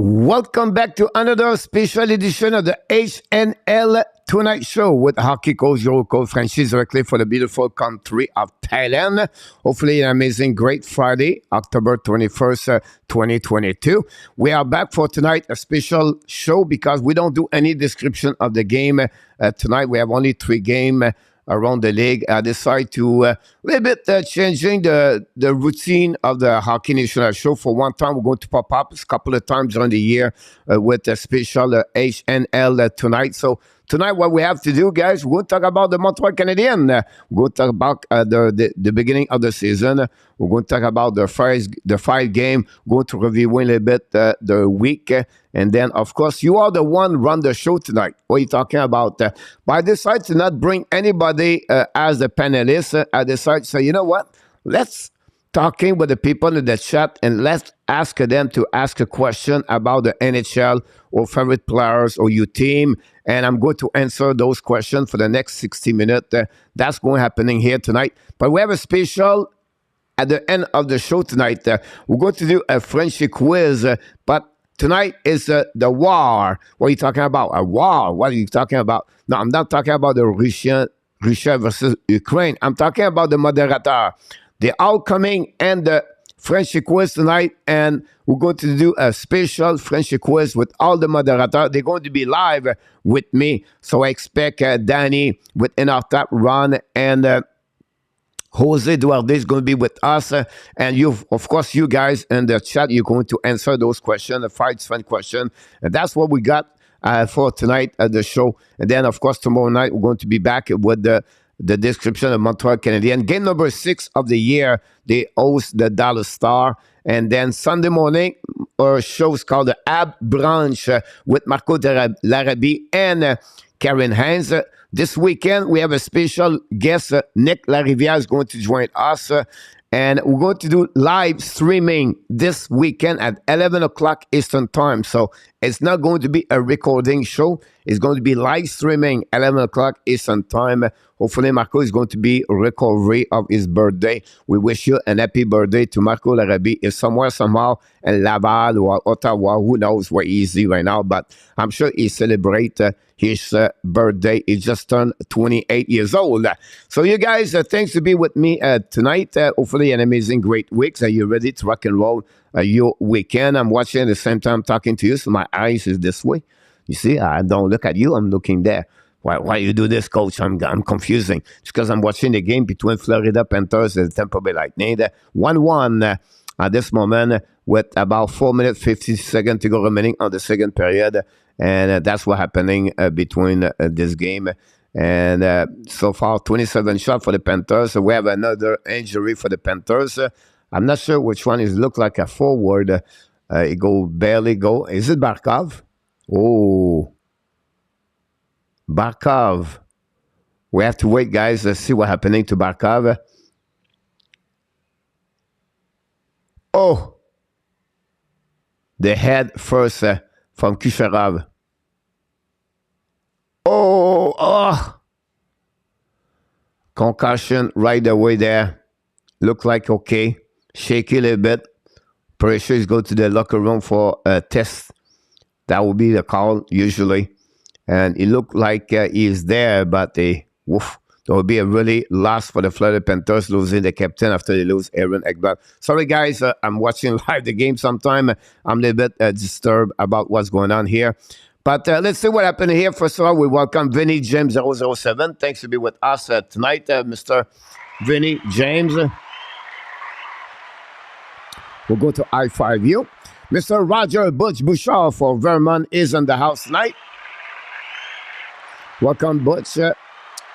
Welcome back to another special edition of the HNL Tonight Show with hockey coach, your coach, FRENCHY, directly for the beautiful country of Thailand. Hopefully an amazing, great Friday, October 21st, 2022. We are back for tonight, a special show because we don't do any description of the game tonight. We have only 3 games around the league. I decided to a little bit changing the routine of the Hockey National Show. For one time, we're going to pop up a couple of times during the year with a special HNL Tonight. So tonight, what we have to do, guys, we're going to talk about the Montreal Canadiens. We're going to talk about the beginning of the season. We're going to talk about the 5 game. We're going to review a little bit the week. And then, of course, you are the one run the show tonight. What are you talking about? But I decided to not bring anybody as a panelist. I decided to say, you know what? Let's talking with the people in the chat and let's ask them to ask a question about the NHL or favorite players or your team. And I'm going to answer those questions for the next 60 minutes. That's going to happening here tonight. But we have a special at the end of the show tonight. We're going to do a Frenchy quiz, but tonight is the war. What are you talking about? A war? What are you talking about? No, I'm not talking about the Russia versus Ukraine. I'm talking about the moderator. They're all coming and the Frenchy quiz tonight, and we're going to do a special Frenchy quiz with all the moderators. They're going to be live with me. So I expect Danny with NR Ron and Jose Duarte is going to be with us. And you, of course, you guys in the chat, you're going to answer those questions, the 5 fun questions. And that's what we got for tonight at the show. And then, of course, tomorrow night, we're going to be back with the description of Montreal Canadiens. Game number 6 of the year, they host the Dallas Star. And then Sunday morning, our show is called the Ab Branch with Marco Larrabee and Karen Haynes. This weekend, we have a special guest. Nick Lariviere is going to join us. And we're going to do live streaming this weekend at 11 o'clock Eastern Time. So it's not going to be a recording show. It's going to be live streaming 11 o'clock Eastern Time. Hopefully, Marco is going to be recovery of his birthday. We wish you an happy birthday to Marco Larrabee. Is somewhere, somehow, in Laval or Ottawa. Who knows where he is right now. But I'm sure he celebrates his birthday. He just turned 28 years old. So you guys, thanks to be with me tonight. Hopefully an amazing, great week. Are you ready to rock and roll your weekend? I'm watching at the same time talking to you, so my eyes is this way. You see, I don't look at you. I'm looking there. Why you do this, coach? I'm confusing. It's because I'm watching the game between Florida Panthers and Tampa Bay Lightning. 1-1 at this moment with about 4 minutes, 50 seconds to go remaining on the second period. And that's what's happening between this game. And so far, 27 shots for the Panthers. So we have another injury for the Panthers. I'm not sure which one is look like a forward. It barely go. Is it Barkov? Oh, Barkov. We have to wait, guys. Let's see what's happening to Barkov. Oh, the head first from Kucherov. Oh, concussion right away there. Look like okay. Shaky a little bit. Pretty sure he's going to the locker room for a test. That will be the call usually. And it looked like he is there, but woof. There will be a really loss for the Florida Panthers, losing the captain after they lose Aaron Ekblad. Sorry, guys. I'm watching live the game sometime. I'm a little bit disturbed about what's going on here. But let's see what happened here. First of all, we welcome Vinny James 007. Thanks to be with us tonight, Mr. Vinny James. We'll go to I5U. Mr. Roger Butch Bouchard for Vermont is in the house tonight. Welcome, Butch.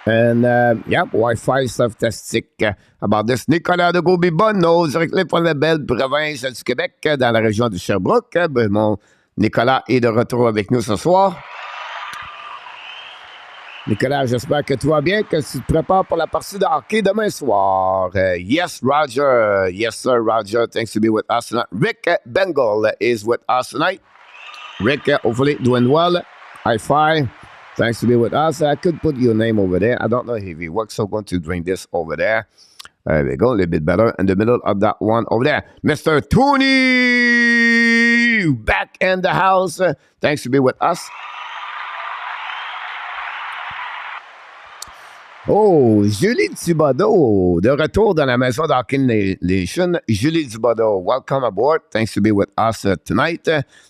And, Wi-Fi fantastique about this. Nicolas de Gauby-Bonneau, directement pour la belle province du Québec, dans la région de Sherbrooke. Mon Nicolas est de retour avec nous ce soir. Nicolas, j'espère que tout va bien, que tu te prépares pour la partie de hockey demain soir. Yes, Roger. Yes, sir, Roger. Thanks to be with us tonight. Rick Bengal is with us tonight. Rick, hopefully doing well. High five. Thanks to be with us. I could put your name over there. I don't know if it works, so I'm going to bring this over there. There we go, a little bit better. In the middle of that one over there. Mr. Tony 2 back in the house. Thanks to be with us. Oh, Julie Thibodeau, de retour dans la maison d'Hockey Nation. Julie Thibodeau, welcome aboard. Thanks to be with us tonight.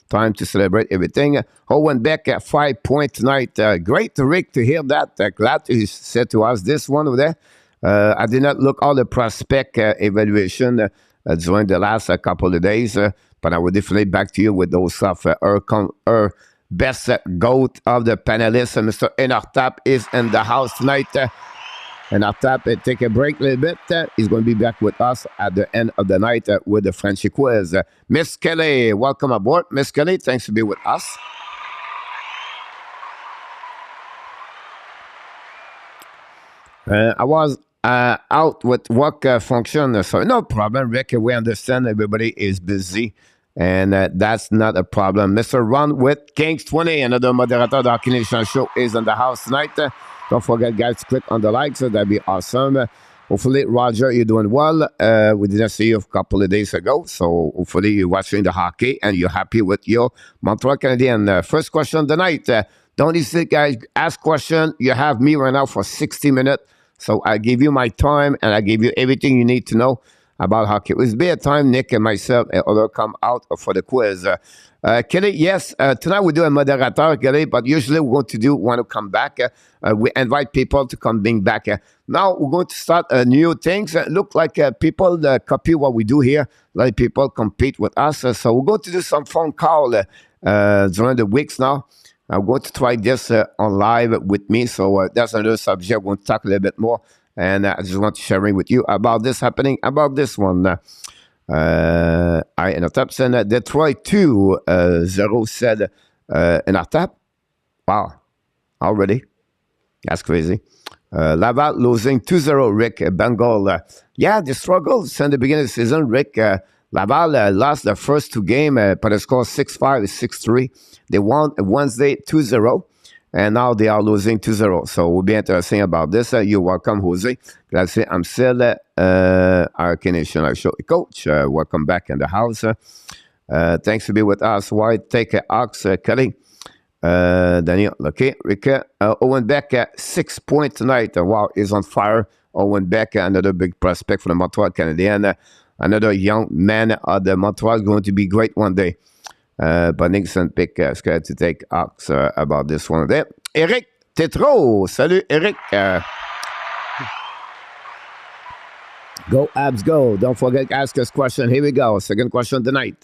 Time to celebrate everything. Owen Beck at 5 points tonight. Great, Rick, to hear that. Glad you said to us this one over there. I did not look all the prospect evaluation during the last couple of days, but I will definitely back to you with those stuff. Our best GOAT of the panelists, Mr. Enartap, is in the house tonight. Enartap, take a break a little bit. He's going to be back with us at the end of the night with the Frenchy quiz. Miss Kelly, welcome aboard. Miss Kelly, thanks for being with us. I was out with work function, so no problem, Rick. We understand everybody is busy, and that's not a problem. Mr. Ron with Kings 20, another moderator of the Hockey Nation show, is in the house tonight. Don't forget, guys, to click on the likes. That'd be awesome. Hopefully, Roger, you're doing well. We didn't see you a couple of days ago, so hopefully you're watching the hockey and you're happy with your Montreal Canadiens. First question tonight. Don't hesitate, guys. Ask question. You have me right now for 60 minutes. So I give you my time and I give you everything you need to know about hockey. It's be a time Nick and myself and others come out for the quiz. Kelly, yes, tonight we do a moderator, Kelly, but usually we're going to want to come back. We invite people to come back. Now we're going to start new things. Look like people copy what we do here. Like people compete with us. So we're going to do some phone call during the weeks now. I'm going to try this on live with me. So that's another subject. We're going to talk a little bit more. And I just want to share with you about this happening, about this one. I in a top said Detroit 2-0 said in our top. Wow, already. That's crazy. Laval losing 2-0, Rick. Bengal. Yeah, the struggle since the beginning of the season, Rick. Laval lost the first 2 games, but the score 6-5, 6-3. They won Wednesday 2-0. And now they are losing 2-0. So we'll be interesting about this. You're welcome, Jose. Glad to say I'm still our Canadian show coach. Welcome back in the house. Thanks to be with us. Why take Ox, Kelly? Daniel, okay. Rick, Owen Beck, 6 points tonight. Wow, he's on fire. Owen Beck, another big prospect for the Montreal Canadiens. Another young man of the Montreal is going to be great one day. But Nixon pick scared to take Ox about this one there. Eric Tetro. Salut, Eric. Go, Habs, go. Don't forget to ask us question. Here we go. Second question tonight.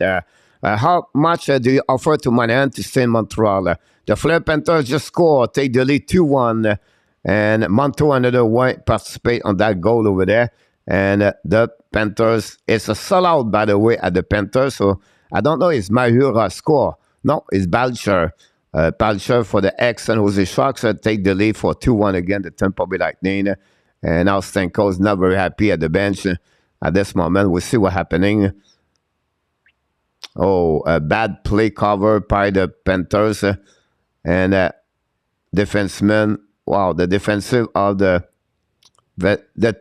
How much do you offer to Monahan to stay in Montreal? The Fleur Panthers just scored. Take the lead 2-1. And Monto, another one, participate on that goal over there. And the Panthers, it's a sellout, by the way, at the Panthers. So I don't know if MILESTONES score. No, it's Balcher. Balcher for the San Jose Sharks take the lead for 2-1 again, the Tampa Bay Lightning. And now Stanko is not very happy at the bench at this moment. We'll see what's happening. Oh, a bad play cover by the Panthers. And defenseman, wow, the defensive of the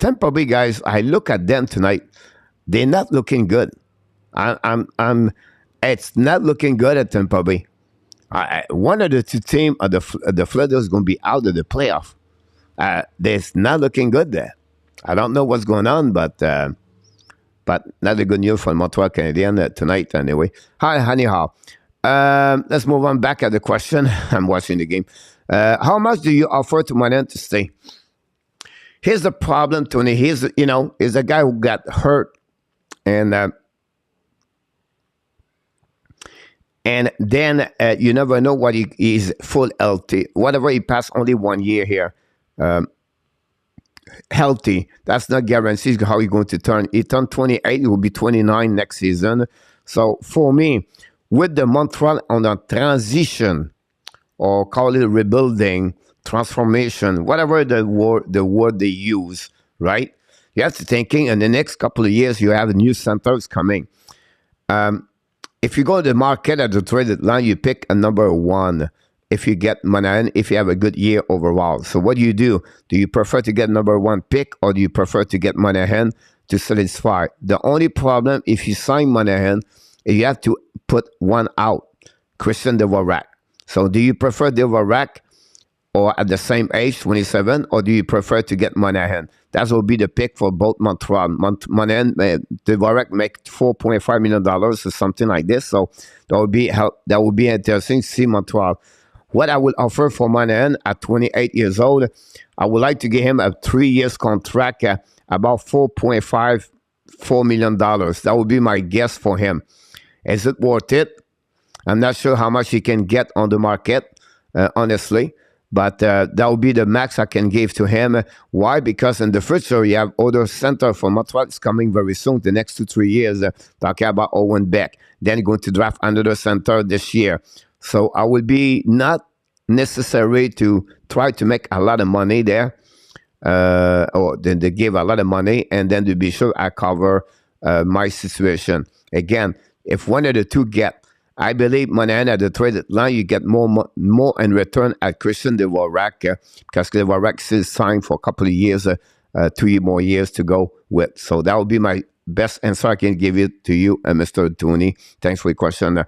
Tampa Bay guys, I look at them tonight. They're not looking good. It's not looking good at Tampa Bay. One of the 2 teams of the Flooders is going to be out of the playoff. It's not looking good there. I don't know what's going on, but not a good news for Montreal Canadiens tonight anyway. Hi, anyhow. Let's move on back at the question. I'm watching the game. How much do you offer to Monahan to stay? Here's the problem, Tony. He's a guy who got hurt, and then you never know what he's full healthy. Whatever he passed only 1 year here, healthy. That's not guaranteed how he's going to turn. He turned 28. He will be 29 next season. So for me, with the Montreal on a transition, or call it rebuilding, transformation, whatever the word they use, right? You have to thinking in the next couple of years, you have new centers coming. If you go to the market at the traded line, you pick a number 1. If you get Monahan, if you have a good year overall. So what do? Do you prefer to get number 1 pick, or do you prefer to get Monahan to solidify? The only problem, if you sign Monahan, you have to put one out, Christian Dvorak. So do you prefer Dvorak or at the same age, 27, or do you prefer to get Monahan? That will be the pick for both Montreal. Monahan, Dvorak make $4.5 million or something like this. So that would be interesting to see Montreal. What I will offer for Monahan at 28 years old, I would like to give him a 3 years contract, about $4.54 million. That would be my guess for him. Is it worth it? I'm not sure how much he can get on the market, honestly. But that would be the max I can give to him. Why? Because in the future, you have other center for Montreal. It's coming very soon, the next 2-3 years. Talking about Owen Beck. Then going to draft another center this year. So I will be not necessary to try to make a lot of money there. Or then they give a lot of money. And then to be sure I cover my situation. Again, if one of the two get, I believe Monahan at the trade line, you get more in return at Christian Dvorak because Dvorak still signed for a couple of years, 2 more years to go with. So that would be my best answer I can give it to you, Mr. Tony. Thanks for your question.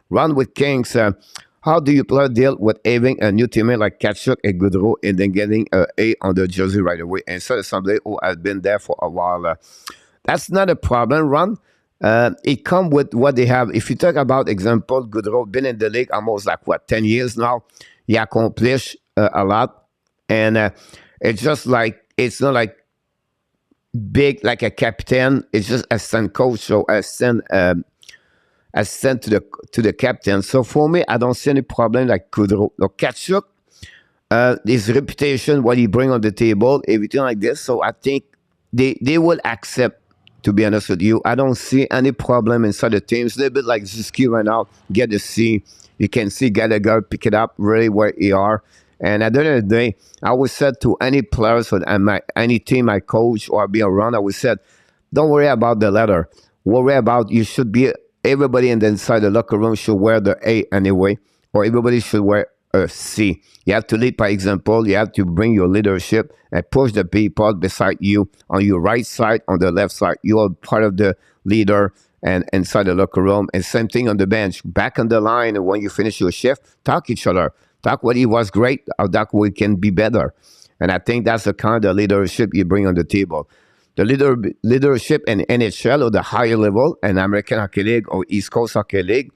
Run with Kings. How do you deal with having a new teammate like Tkachuk and Goodrow and then getting an A on the jersey right away instead of somebody who has been there for a while? That's not a problem, Ron. It comes with what they have. If you talk about example, Goodrow been in the league almost 10 years now. He accomplished a lot, and it's just it's not like big like a captain. It's just assistant coach or assistant to the captain. So for me, I don't see any problem like Goodrow or Tkachuk. His reputation, what he bring on the table, everything like this. So I think they will accept. To be honest with you, I don't see any problem inside the teams. A little bit like Ziski right now, get to see. You can see Gallagher pick it up really where he are. And at the end of the day, I always said to any players or any team I coach or be around, I always said, don't worry about the letter. Worry about everybody inside the locker room should wear the A anyway, or everybody should wear a C. You have to lead by example. You have to bring your leadership and push the people beside you on your right side, on the left side. You are part of the leader and inside the locker room. And same thing on the bench. Back on the line, and when you finish your shift, talk each other. Talk what he was great, or talk what we can be better. And I think that's the kind of leadership you bring on the table. The leadership in NHL or the higher level, and American Hockey League or East Coast Hockey League,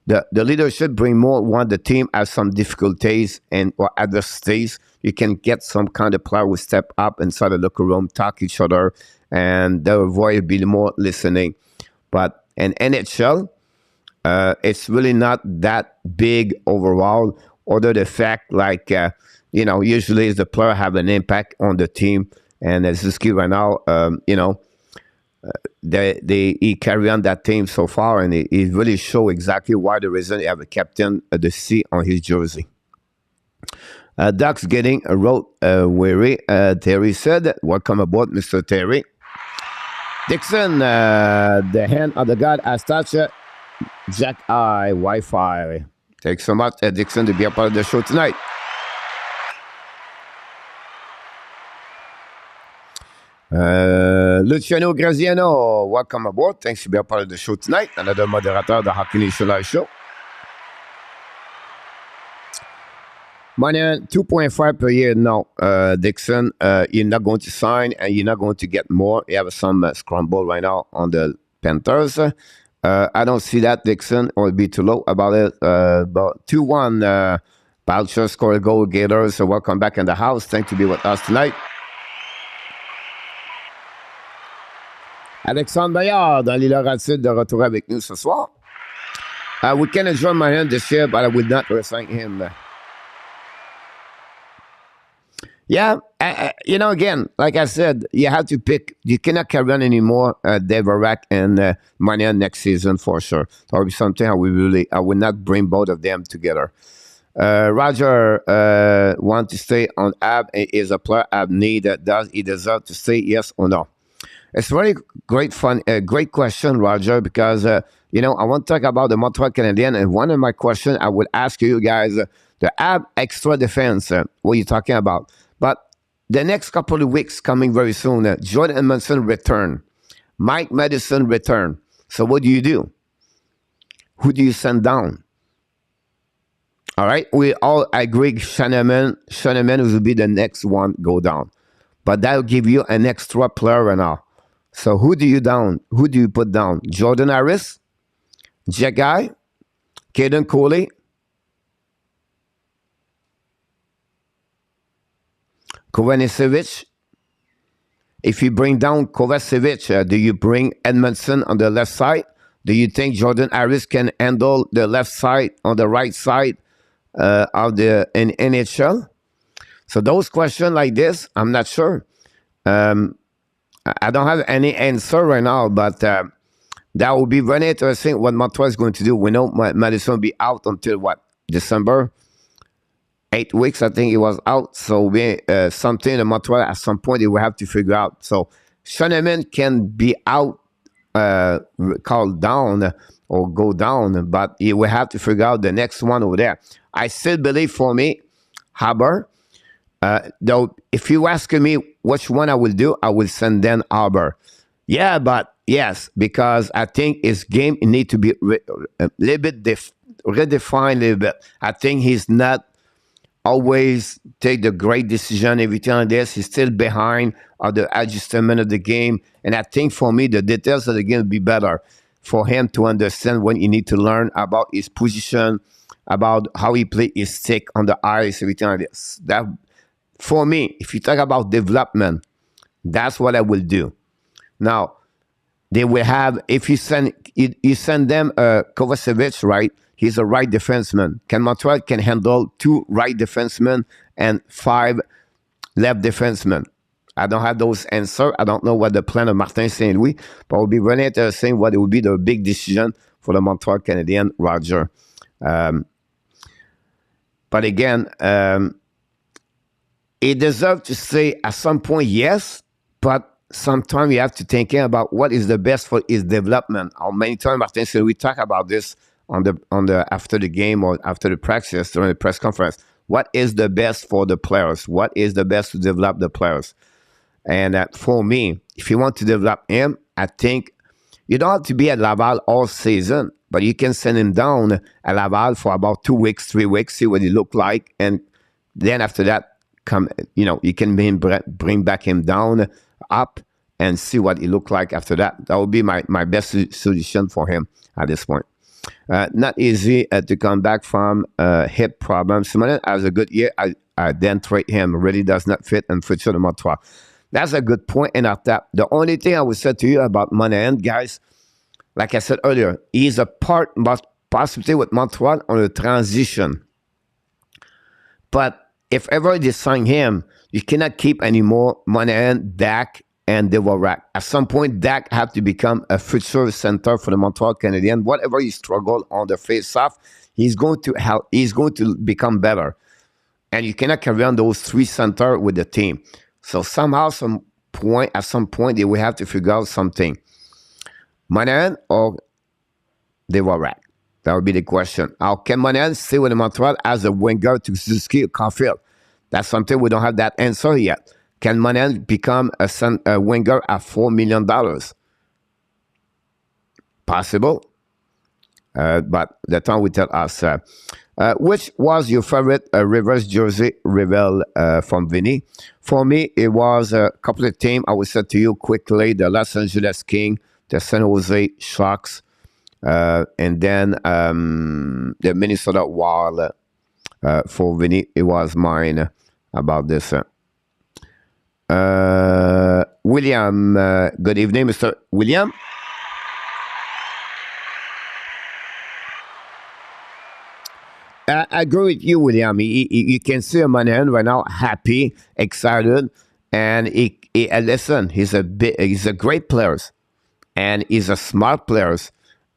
the leadership bring more when the team has some difficulties or adversities. You can get some kind of player who step up inside the locker room, talk each other, and they'll avoid being more listening. But in NHL, it's really not that big overall, other the fact usually the player have an impact on the team. And as this kid right now, he carry on that team so far, and he really show exactly why the reason he have a captain, the C on his jersey. Ducks getting a road weary. Terry said, welcome aboard, Mr. Terry. Dixon, the hand of the God has touched Jack Eye Wi-Fi. Thanks so much, Dixon, to be a part of the show tonight. Luciano Graziano, welcome aboard. Thanks to be a part of the show tonight. Another moderator of the Hockey Nation Live show. Money 2.5 per year now, Dixon. You're not going to sign and you're not going to get more. You have some scramble right now on the Panthers. I don't see that, Dixon, or it'd be too low about it. But 2-1, Boucher scored a goal, Gators. So welcome back in the house. Thanks to be with us tonight. Alexandre Bayard dans l'île Laurentide de retour avec nous ce soir. We can enjoy my hand this year, but I would not resign him. Yeah, again, like I said, you have to pick. You cannot carry on anymore, Dvorak and Monahan next season for sure. That would be something I would not bring both of them together. Roger want to stay on Ab. Is a player Ab need? Does he deserve to stay? Yes or no? It's very great question, Roger, because, I want to talk about the Montreal Canadiens. And one of my questions I would ask you guys, the Ab extra defense, what are you talking about? But the next couple of weeks coming very soon, Jordan Edmondson return. Mike Madison return. So what do you do? who do you send down? All right, we all agree Schoenemann will be the next one go down. But that'll give you an extra player and all. So who do you down? Who do you put down? Jordan Harris, Jagai, Caden Coley, Kovacevic. If you bring down Kovacevic, do you bring Edmondson on the left side? Do you think Jordan Harris can handle the left side on the right side of the NHL? So those questions like this, I'm not sure. I don't have any answer right now, but that will be very interesting what Montreal is going to do. We know Madison will be out until what? December? 8 weeks, I think he was out. So something in Montreal at some point they will have to figure out. So Schoenemann can be out, called down or go down, but he will have to figure out the next one over there. I still believe for me, Haber. Though, if you ask me which one I will do, I will send Dan Haber. Yeah, but yes, because I think his game need to be a little bit redefined a little bit. I think he's not always take the great decision, everything like this. He's still behind on the adjustment of the game. And I think for me, the details of the game will be better for him to understand when he need to learn about his position, about how he play his stick on the ice, everything like this. That, for me, if you talk about development, that's what I will do. Now, they will have, if you send them Kovacevic, right? He's a right defenseman. Montreal can handle 2 right defensemen and 5 left defensemen. I don't have those answers. I don't know what the plan of Martin St. Louis, but it will be really interesting what it will be the big decision for the Montreal Canadiens, Roger. But again, he deserves to say at some point yes, but sometimes you have to think about what is the best for his development. How many times, Martin St. Louis talk about this on the after the game or after the practice during the press conference. What is the best for the players? What is the best to develop the players? And for me, if you want to develop him, I think you don't have to be at Laval all season, but you can send him down at Laval for about 2 weeks, 3 weeks, see what he look like, and then after that, you can bring back him down, up, and see what he look like after that. That would be my best solution for him at this point. Not easy to come back from hip problem. Simonet has a good year. I then trade him. Really does not fit and future de Montreal. That's a good point. And at that, the only thing I would say to you about Monahan, guys, like I said earlier, he's a part, possibly with Montreal on a transition. But if ever they sign him, you cannot keep anymore Monahan, Dak, and DUARTE. At some point, Dak have to become a future center for the Montreal Canadiens. Whatever he struggle on the face-off, he's going to help. He's going to become better. And you cannot carry on those 3 center with the team. So somehow, at some point, they will have to figure out something. Monahan or DUARTE? That would be the question. How can Monahan stay with the Montreal as a winger to Suzuki or Caulfield? That's something we don't have that answer yet. Can Monahan become a winger at $4 million? Possible. But the time will tell us. Which was your favorite reverse jersey reveal from Vinny? For me, it was a couple of teams. I will say to you quickly, the Los Angeles Kings, the San Jose Sharks, and then the Minnesota Wild. For Vinny, it was mine about this. William, good evening, Mr. William. I agree with you, William. You can see a man right now happy, excited, and listen, he's a great player, and he's a smart player.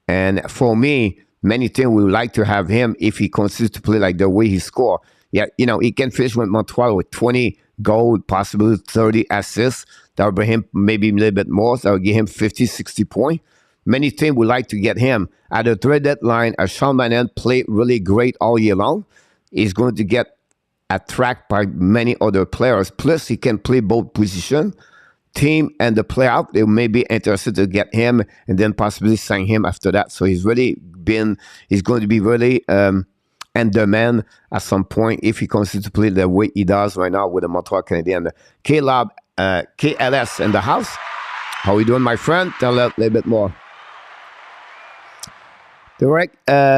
And for me, many things we would like to have him if he continues to play like the way he score. Yeah, he can finish with Montreal with 20 goals, possibly 30 assists. That will bring him maybe a little bit more. That will give him 50, 60 points. Many teams would like to get him. At the trade deadline, Sean Monahan played really great all year long. He's going to get attracted by many other players. Plus, he can play both positions. Team and the playoff, they may be interested to get him and then possibly sign him after that. So he's really he's going to be really in demand at some point if he continues to play the way he does right now with the Montreal Canadiens. Caleb, KLS in the house. How are you doing, my friend? Tell us a little bit more. Direct,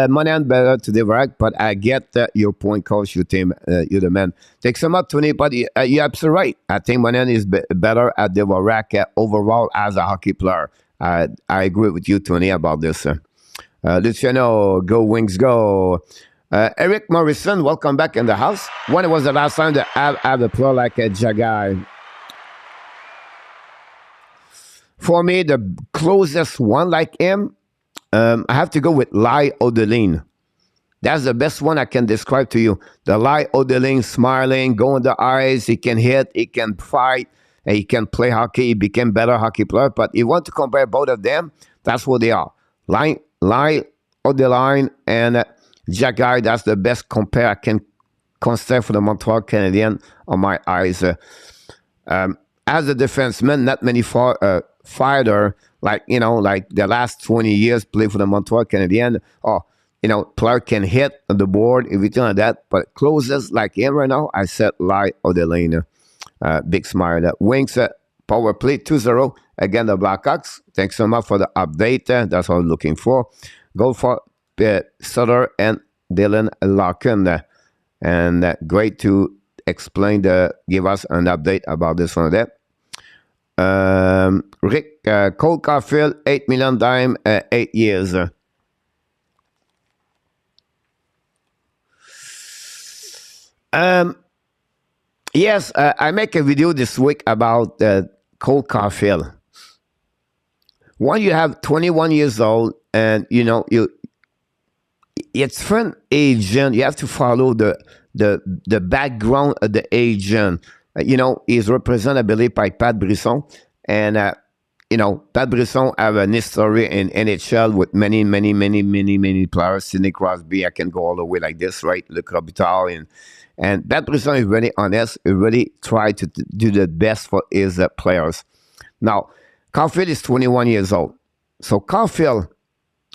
money and better to direct, but I get your point, coach. Your team, you're the man. Thanks so much, Tony. But you're absolutely right. I think Monan is better at direct overall as a hockey player. I agree with you, Tony, about this. Luciano, go Wings, go. Eric Morrison, welcome back in the house. When was the last time that I have a player like a Jagai? For me, the closest one like him, I have to go with Lai Odeline. That's the best one I can describe to you. The Lai Odeline, smiling, go in the eyes. He can hit, he can fight, and he can play hockey. He became better hockey player. But if you want to compare both of them, that's what they are. Lai Odeline and Jagai, that's the best compare I can consider for the Montreal Canadiens on my eyes. As a defenseman, not many fighter, like the last 20 years play for the Montreal Canadiens. Or, player can hit on the board, everything like that. But closest like him right now, I said Lai Odeline. Big smile. Wings power play 2-0 against the Blackhawks. Thanks so much for the update. That's what I'm looking for. Go for Sutter and Dylan Larkin. And great to explain give us an update about this one there. Rick, Cole Caulfield, $8 million dime, 8 years. Yes, I make a video this week about Cole Caulfield. When you have 21 years old and it's from agent, you have to follow the background of the agent. He's represented, I believe, by Pat Brisson. And, Pat Brisson have an history in NHL with many players. Sidney Crosby, I can go all the way like this, right? Le Robitaille. And Pat Brisson is really honest. He really tried to do the best for his players. Now, Caulfield is 21 years old. So Caulfield,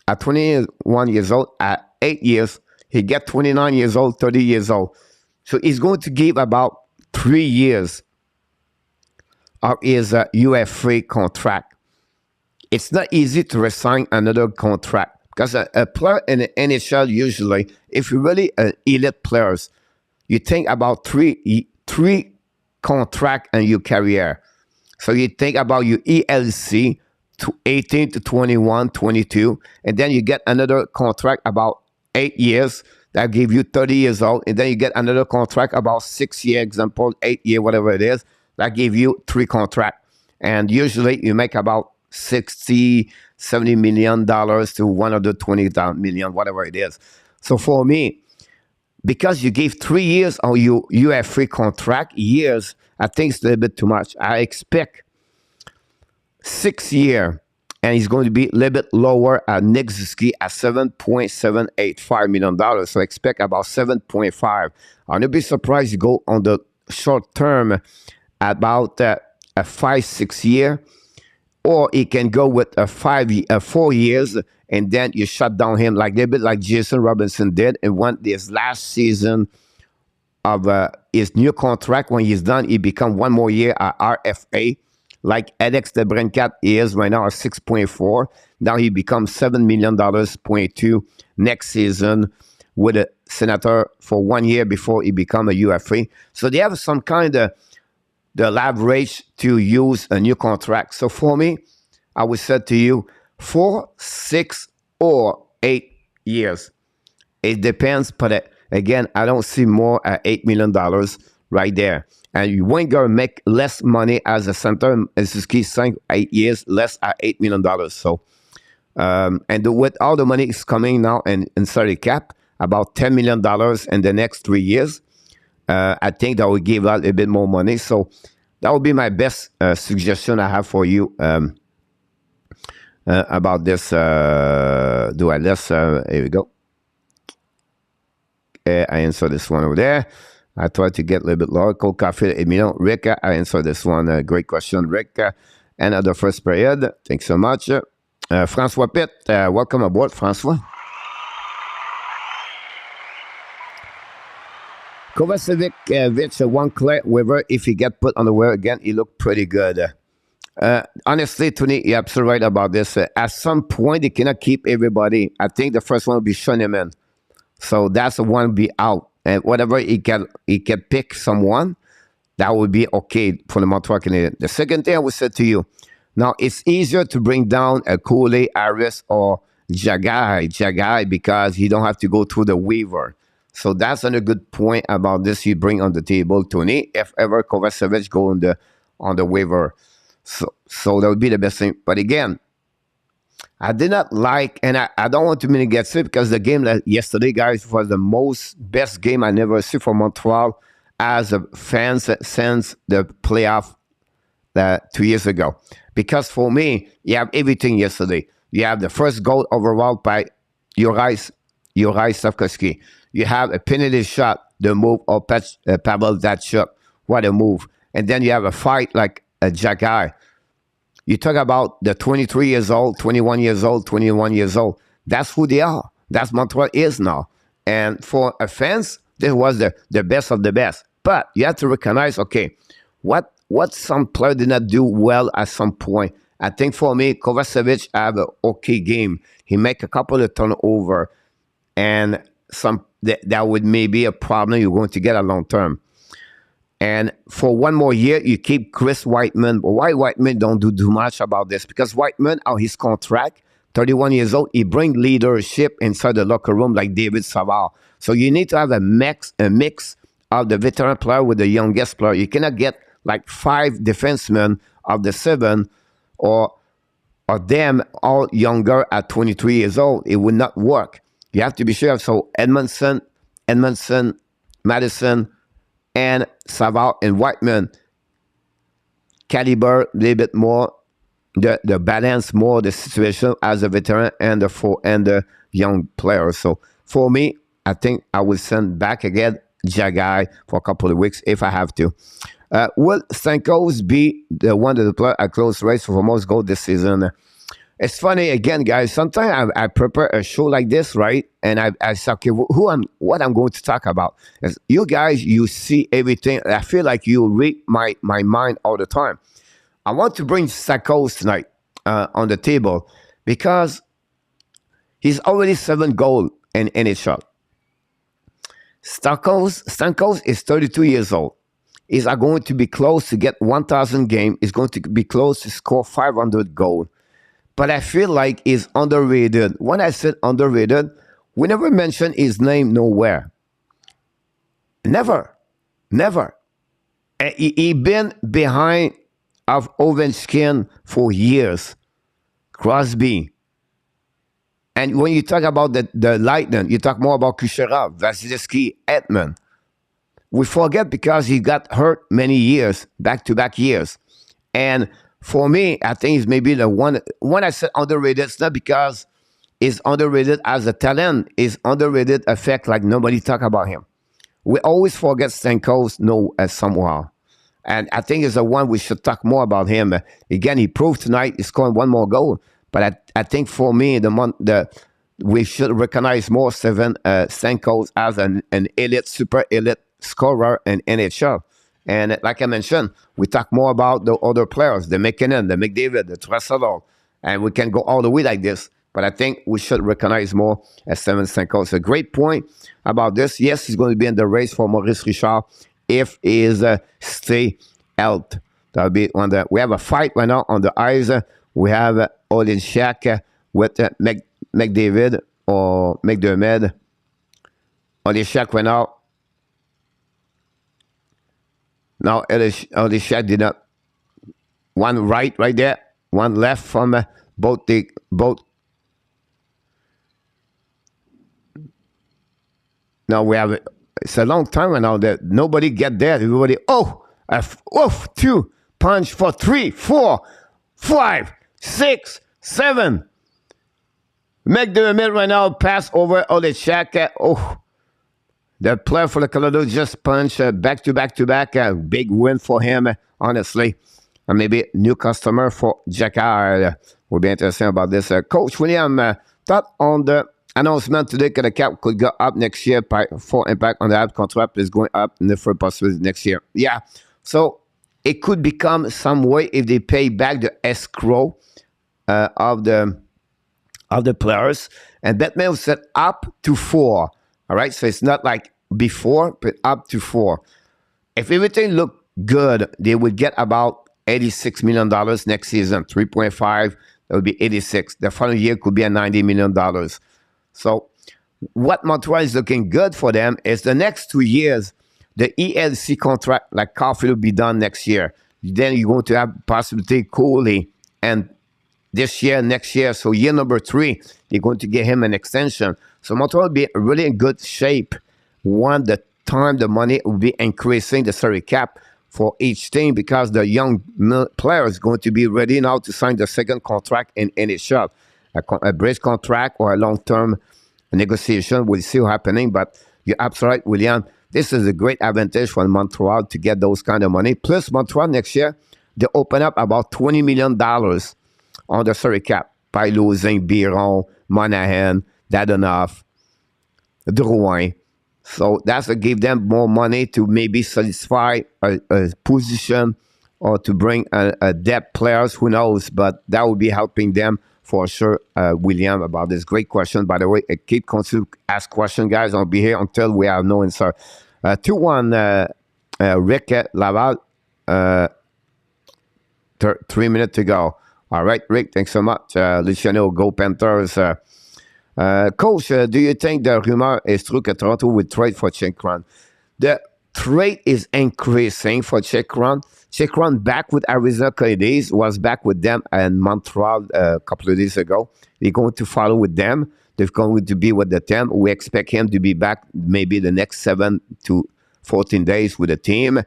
at 21 years old, at 8 years, he get 29 years old, 30 years old. So he's going to give about 3 years of his UFA contract. It's not easy to resign another contract because a player in the NHL usually, if you're really an elite players, you think about three contract in your career. So you think about your ELC to 18 to 21, 22, and then you get another contract about 8 years that give you 30 years old, and then you get another contract about 6 year, example, 8 year, whatever it is, that give you 3 contracts. And usually you make about $60, $70 million to $120 million, whatever it is. So for me, because you gave 3 years on your UFA contract, years, I think it's a little bit too much. I expect 6 years, and he's going to be a little bit lower at Nick Suzuki at $7.785 million. So expect about 7.5. I'm not be surprised you go on the short term about a 5-6 year, or he can go with a 4 years, and then you shut down him like a little bit like Jason Robinson did, and when this last season of his new contract, when he's done, he become 1 more year at RFA. Like TABERNAK is right now at 6.4. Now he becomes $7 million, 0.2 next season with a senator for 1 year before he become a UFA. So they have some kind of the leverage to use a new contract. So for me, I would say to you, 4, 6, or 8 years. It depends, but again, I don't see more at $8 million right there. And you ain't going to make less money as a center. As Suzuki saying, 8 years, less at $8 million. So, and with all the money is coming now in salary cap, about $10 million in the next 3 years, I think that will give out a bit more money. So that would be my best suggestion I have for you about this. Here we go. I answer this one over there. I tried to get a little bit lower. Cole Caulfield, $8 million. Rick, I answered this one. Great question, Rick. And the first period. Thanks so much. Francois Pitt, welcome aboard, Francois. Kovacevic, one clear waiver. If he get put on the waiver again, he looked pretty good. Honestly, Tony, you're absolutely right about this. At some point, they cannot keep everybody. I think the first one will be Schoenemann. So that's the one be out. And whatever he can pick someone, that would be okay for the Montreal Canadiens. The second thing I would say to you, now it's easier to bring down a Cooley, Harris, or Jagai, because you don't have to go through the waiver. So that's another good point about this you bring on the table, Tony. If ever Kovacevic go on the waiver, so that would be the best thing. But again, I did not like, and I don't want to many get sick because the game yesterday, guys, was the best game I never see for Montreal as a fans since the playoff 2 years ago. Because for me, you have everything yesterday. You have the first goal overall by Juraj Slavkovsky. You have a penalty shot, the move of Pavel Datsyuk. What a move. And then you have a fight like a Jagai. You talk about the 23 years old, 21 years old, 21 years old. That's who they are. That's Montreal is now. And for a fans, this was the best of the best. But you have to recognize, okay, what some player did not do well at some point. I think for me, Kovacevic have an okay game. He make a couple of turnover, and that would maybe a problem you're going to get a long term. And for one more year, you keep Chris Whiteman. But why Whiteman don't do too much about this? Because Whiteman, on his contract, 31 years old, he bring leadership inside the locker room like David Savard. So you need to have a mix of the veteran player with the youngest player. You cannot get like 5 defensemen of the 7 or them all younger at 23 years old. It would not work. You have to be sure. So Edmondson, Madison, and Savard and Whiteman caliber a little bit more, the balance more the situation as a veteran and the young player. So for me, I think I will send back again Jagai for a couple of weeks if I have to. Will Stamkos be the one that play a close race for most goal this season? It's funny again, guys. Sometimes I prepare a show like this, right? And I say, okay, what I'm going to talk about. Is you guys, you see everything. I feel like you read my mind all the time. I want to bring Stamkos tonight on the table because he's already 7 goals in NHL. Stamkos is 32 years old. He's going to be close to get 1,000 games. He's going to be close to score 500 goals. But I feel like he's underrated. When I said underrated, we never mentioned his name nowhere. Never. He been behind of Ovechkin for years. Crosby. And when you talk about the Lightning, you talk more about Kucherov, Vasilevsky, Edmund. We forget because he got hurt many years, back-to-back years. And for me, I think he's maybe the one. When I said underrated, it's not because he's underrated as a talent. He's underrated effect like nobody talk about him. We always forget Stamkos somehow. And I think it's the one we should talk more about him. Again, he proved tonight he's scoring 1 more goal. But I think for me, we should recognize more Stamkos as an elite, super elite scorer in NHL. And like I mentioned, we talk more about the other players, the McKinnon, the McDavid, the Draisaitl, and we can go all the way like this. But I think we should recognize more as Steven Stamkos. A great point about this. Yes, he's going to be in the race for Maurice Richard if he is stay healthy. That'll be one that we have a fight right now on the ice. We have Oleksiak with McDavid or McDermott. Oleksiak right now. Now, Oleksiak did not. One right there. One left from both. Now we have. It's a long time now that nobody get there. Everybody. 2 punch for 3, 4, 5, 6, 7. McDermott right now pass over Oleksiak. The player for the Colorado just punched back to back. A big win for him, honestly. And maybe new customer for Jacquard. We'll be interested about this. Coach William, thought on the announcement today that the cap could go up next year by full impact on the Habs contract is going up in the first possibility next year. Yeah. So it could become some way if they pay back the escrow of the players. And Batman was set up to 4. All right. So it's not like before, but up to 4. If everything looked good, they would get about $86 million next season. 3.5, that would be 86. The following year could be a $90 million. So what Montreal is looking good for them is the next 2 years, the ELC contract, like Caulfield, will be done next year. Then you're going to have possibility Cooley and this year, next year. So year number 3, they're going to get him an extension. So Montreal will be really in good shape when the time the money will be increasing the salary cap for each team, because the young player is going to be ready now to sign the second contract in NHL, a bridge contract or a long-term negotiation. We'll see what's happening, but you're absolutely right, William. This is a great advantage for Montreal to get those kind of money. Plus, Montreal next year, they open up about $20 million on the salary cap by losing Biron, Monahan, Dadonov, Drouin. So that's to give them more money to maybe solidify a position or to bring a depth players, who knows, but that will be helping them for sure. William, about this great question, by the way. Keep continue to ask questions, guys. I'll be here until we have no answer. 2-1 Rick Laval, 3 minutes to go. All right, Rick, thanks so much. Luciano, go Panthers. Coach, do you think the rumor is true that Toronto will trade for Chikrin? The trade is increasing for Chikrin. Chikrin back with Arizona Coyotes, was back with them in Montreal a couple of days ago. They're going to follow with them. They're going to be with the team. We expect him to be back maybe the next 7 to 14 days with the team.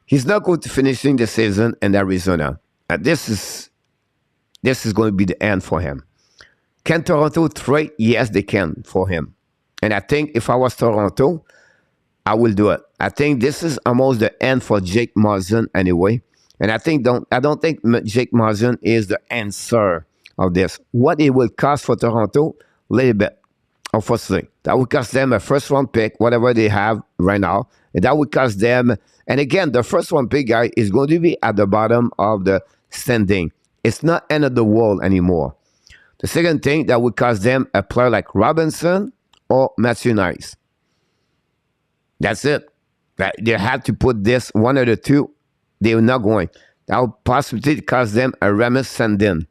He's not going to finishing the season in Arizona. This is going to be the end for him. Can Toronto trade? Yes, they can for him. And I think if I was Toronto, I will do it. I think this is almost the end for Jake Muzzin anyway. And I don't think Jake Muzzin is the answer of this. What it will cost for Toronto? A little bit, unfortunately. That will cost them a first-round pick, whatever they have right now. And that will cost them. And again, the first-round pick guy is going to be at the bottom of the standing. It's not end of the world anymore. The second thing, that would cost them a player like Robinson or Matthew Nice. That's it. They had to put this, one of the two. They were not going. That would possibly cost them a Ramis Sandin.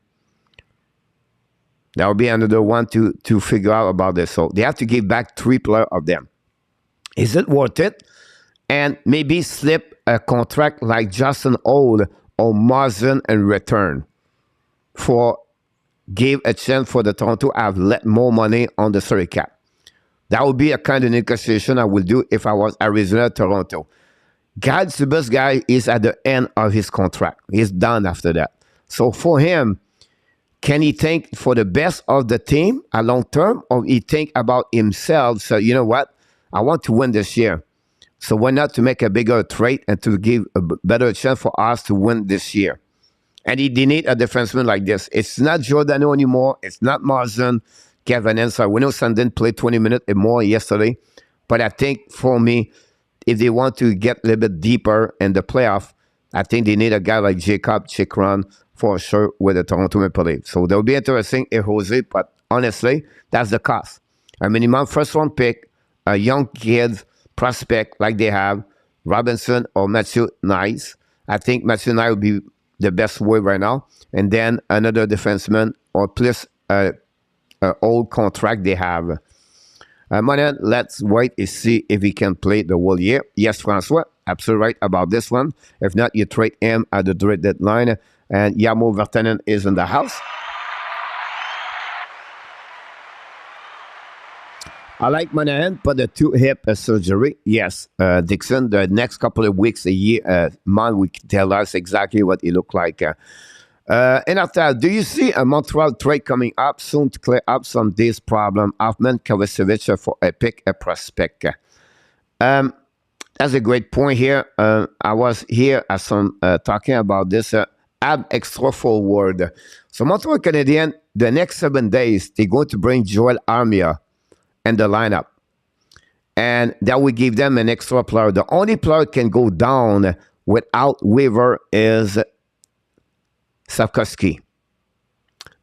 That would be another one to figure out about this. So they have to give back 3 players of them. Is it worth it? And maybe slip a contract like Justin Old or Muzzin in return for give a chance for the Toronto to have let more money on the salary cap. That would be a kind of negotiation I would do if I was Arizona, Toronto. Guy Subas guy is at the end of his contract. He's done after that. So for him, can he think for the best of the team a long term, or he think about himself? So you know what? I want to win this year. So why not to make a bigger trade and to give a better chance for us to win this year? And they need a defenseman like this. It's not Giordano anymore. It's not Marzin, Kevin Ensar. We know Sandin played 20 minutes and more yesterday. But I think for me, if they want to get a little bit deeper in the playoff, I think they need a guy like Jacob Chikrin for sure with the Toronto Maple Leafs. So that will be interesting if Jose, but honestly, that's the cost. A minimum first-round pick, a young kid prospect like they have, Robinson or Matthew Nice. I think Matthew Nice will be the best way right now. And then another defenseman or plus old contract they have. Monan, let's wait and see if he can play the whole year. Yes, Francois, absolutely right about this one. If not, you trade him at the trade deadline. And Yamo Vertanen is in the house. I like Monahan, but the 2 hip surgery. Yes, Dixon, the next couple of weeks, a year, month, will tell us exactly what it looked like. And after, do you see a Montreal trade coming up soon to clear up some of this problem? Hoffman, Kovacevic for a pick, a prospect. That's a great point here. I was here as some talking about this. add extra forward. So Montreal Canadiens, the next 7 days, they're going to bring Joel Armia in the lineup. And that will give them an extra player. The only player can go down without waiver is Slavkovsky.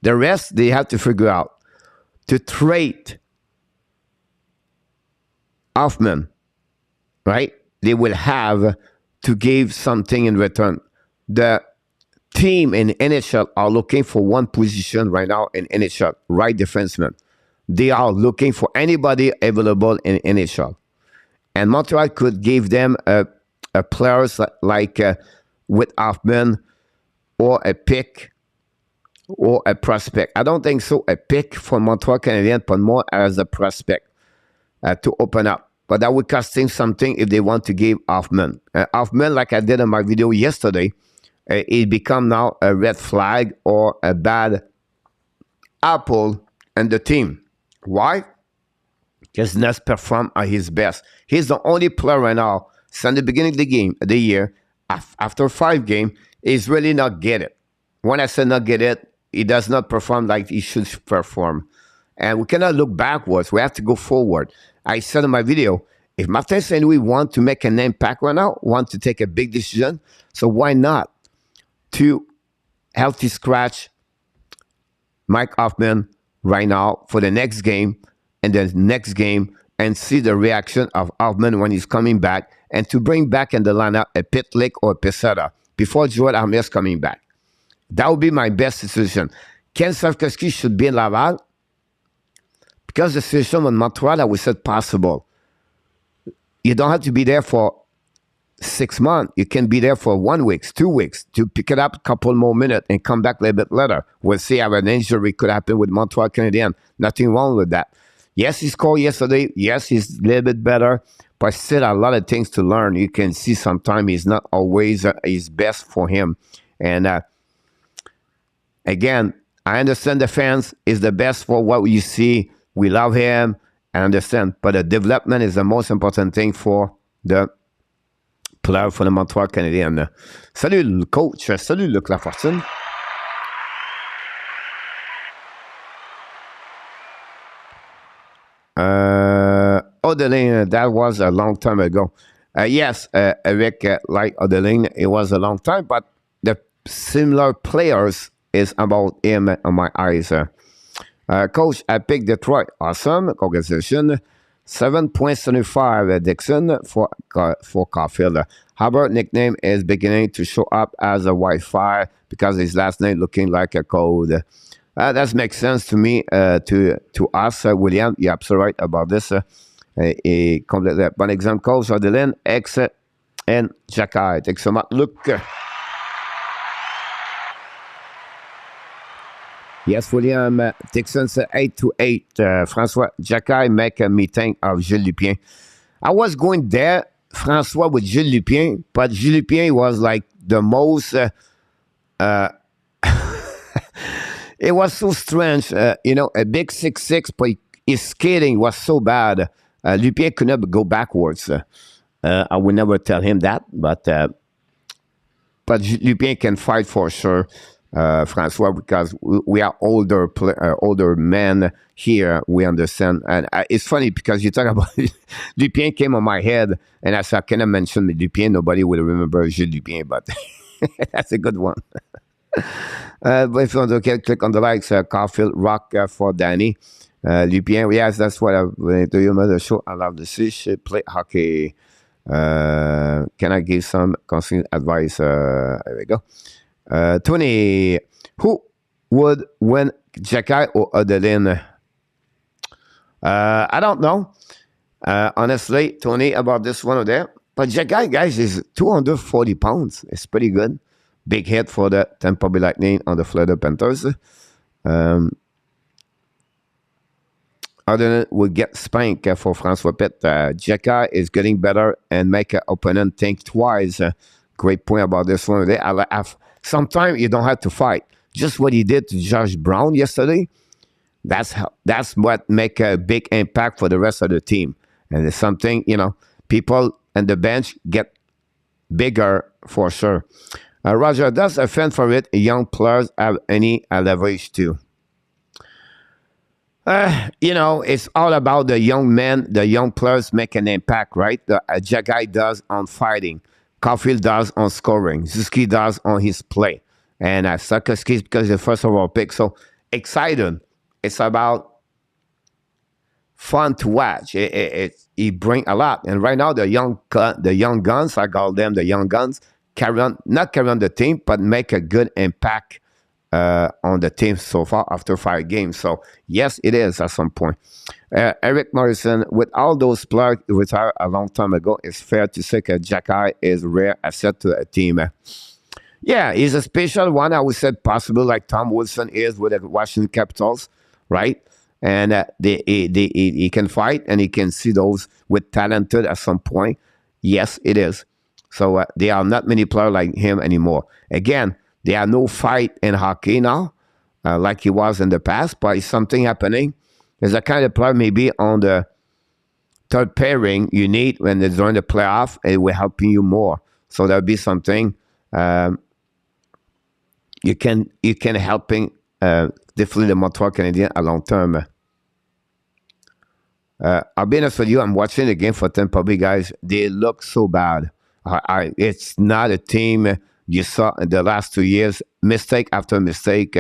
The rest, they have to figure out. To trade Hoffman, right? They will have to give something in return. The team in NHL are looking for one position right now in NHL, right defenseman. They are looking for anybody available in NHL. And Montreal could give them a players like with Hoffman or a pick or a prospect. I don't think so. A pick for Montreal Canadiens, but more as a prospect to open up. But that would cost him something if they want to give Hoffman. Hoffman, like I did in my video yesterday, it become now a red flag or a bad apple in the team. Why? Because he not performed at his best. He's the only player right now, since the beginning of the year, after 5 games, he's really not get it. When I say not get it, he does not perform like he should perform. And we cannot look backwards. We have to go forward. I said in my video, if Martin St. Louis want to make an impact right now, want to take a big decision, so why not to healthy scratch Mike Hoffman right now for the next game and the next game and see the reaction of Hoffman when he's coming back, and to bring back in the lineup a Pitlick or a Pesada before Joel Armia is coming back. That would be my best decision. Ken Slavkovsky should be in Laval because the situation in Montreal, we said possible. You don't have to be there for 6 months. You can be there for 1 week, 2 weeks to pick it up a couple more minutes and come back a little bit later. We'll see how an injury could happen with Montreal Canadiens. Nothing wrong with that. Yes, he scored yesterday. Yes, he's a little bit better, but still a lot of things to learn. You can see sometimes he's not always his best for him. And again, I understand the fans is the best for what you see. We love him. I understand. But the development is the most important thing for the player for the Montreal Canadiens. Salut le coach. Salut Luc Lafortune. Odeline, that was a long time ago. Yes, Eric, like Odeline, it was a long time, but the similar players is about him on my eyes. Coach, I picked Detroit. Awesome. Congratulations. 7.75 Dixon for Caulfield. Hubbard nickname is beginning to show up as a Wi-Fi because his last name looking like a code. That makes sense to me, to us, William. You're absolutely right about this. Bon exemple, coach, Adeline, X, and Jacky. Thanks so much. Look. Yes, William. Texans 8-8. François Jacky make a meeting of Gilles Lupien. I was going there, François, with Gilles Lupien, but Gilles Lupien was like the most... it was so strange. You know, a big 6'6", but his skating was so bad. Lupien could not go backwards. I would never tell him that, but Lupien can fight for sure. François, because we are older men here, we understand. And it's funny because you talk about Lupien came on my head, and I said, I cannot mention Lupien, nobody will remember Gilles Lupien, but that's a good one. But if you want to click on the likes, Caulfield, Rock for Danny. Lupien, yes, that's what I do. You know the show. I love to see. She play hockey. Can I give some constant advice? There we go. Tony, who would win, Jacky or Adeline? I don't know. Honestly, Tony, about this one over there. But Jacky, guys, is 240 pounds. It's pretty good. Big hit for the Tampa Bay Lightning on the Florida Panthers. Adeline will get spanked for François Pitt. Jacky is getting better and make an opponent think twice. Great point about this one over there. Sometimes you don't have to fight. Just what he did to Josh Brown yesterday, that's what make a big impact for the rest of the team. And it's something, you know, people on the bench get bigger for sure. Roger, does a fan favorite young players have any leverage too? It's all about the young men, the young players make an impact, right? The Jagai does on fighting, Caulfield does on scoring, Zuski does on his play, and Sakaski because he's the first overall pick. So excited. It's about fun to watch. It bring a lot. And right now, the young guns, I call them the young guns, not carry on the team, but make a good impact on the team so far after 5 games. So yes, it is at some point. Eric Morrison, with all those players retired a long time ago, it's fair to say that Jacky is a rare asset to a team. Yeah, he's a special one. I would say possible like Tom Wilson is with the Washington Capitals, right? And he can fight and he can see those with talented at some point. Yes, it is. So there are not many players like him anymore. Again, there are no fight in hockey now, like it was in the past, but it's something happening. There's a kind of player maybe on the third pairing you need when they're during the playoff, it will help you more. So there'll be something you can helping definitely the Montreal Canadiens a long term. I'll be honest with you, I'm watching the game for Tampa Bay, guys. They look so bad. It's not a team you saw in the last 2 years, mistake after mistake.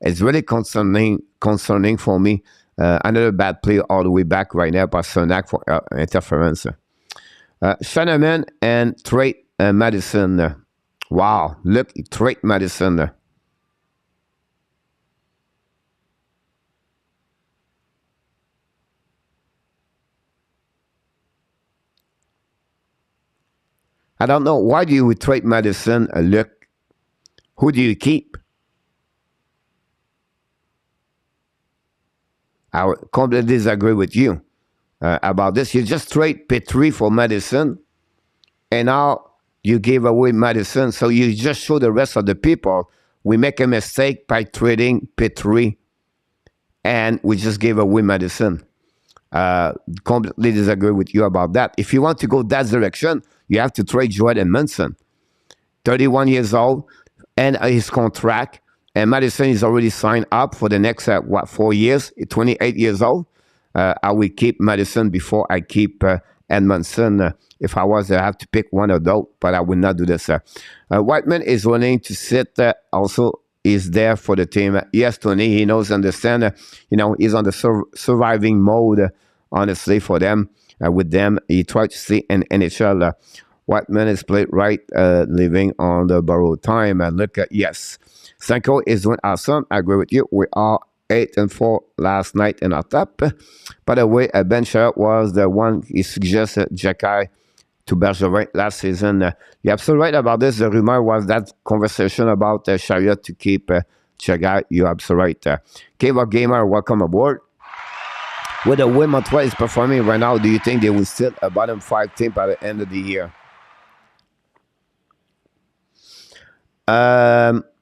It's really concerning for me. Another bad play all the way back right now by Sonak for interference. Shanaman and Trey Madison. Wow, look, Trey Madison. I don't know. Why do you trade Madison? Look, who do you keep? I completely disagree with you about this. You just trade Petrie for Madison, and now you gave away Madison. So you just show the rest of the people we make a mistake by trading Petrie, and we just gave away Madison. Completely disagree with you about that. If you want to go that direction, you have to trade Joel Edmondson, 31 years old, and his contract. And Madison is already signed up for the next, 4 years, 28 years old. I will keep Madison before I keep Edmondson. If I was, I have to pick one of those, but I will not do this. Whiteman is willing to sit also is there for the team. Yes, Tony, he knows, understand. He's on the surviving mode, honestly, for them. With them, he tried to see in NHL. Whiteman is played right, living on the borrowed time. And look at, yes, Sanko is doing awesome. I agree with you. We are 8-4 last night in our top. By the way, Ben Sherratt was the one he suggested Jacky to Bergevin last season. You're absolutely right about this. The rumor was that conversation about Chariot to keep Jacky. You're absolutely right. K-Rock Gamer, welcome aboard. With the way Montreal is performing right now, do you think they will still a bottom 5 team by the end of the year?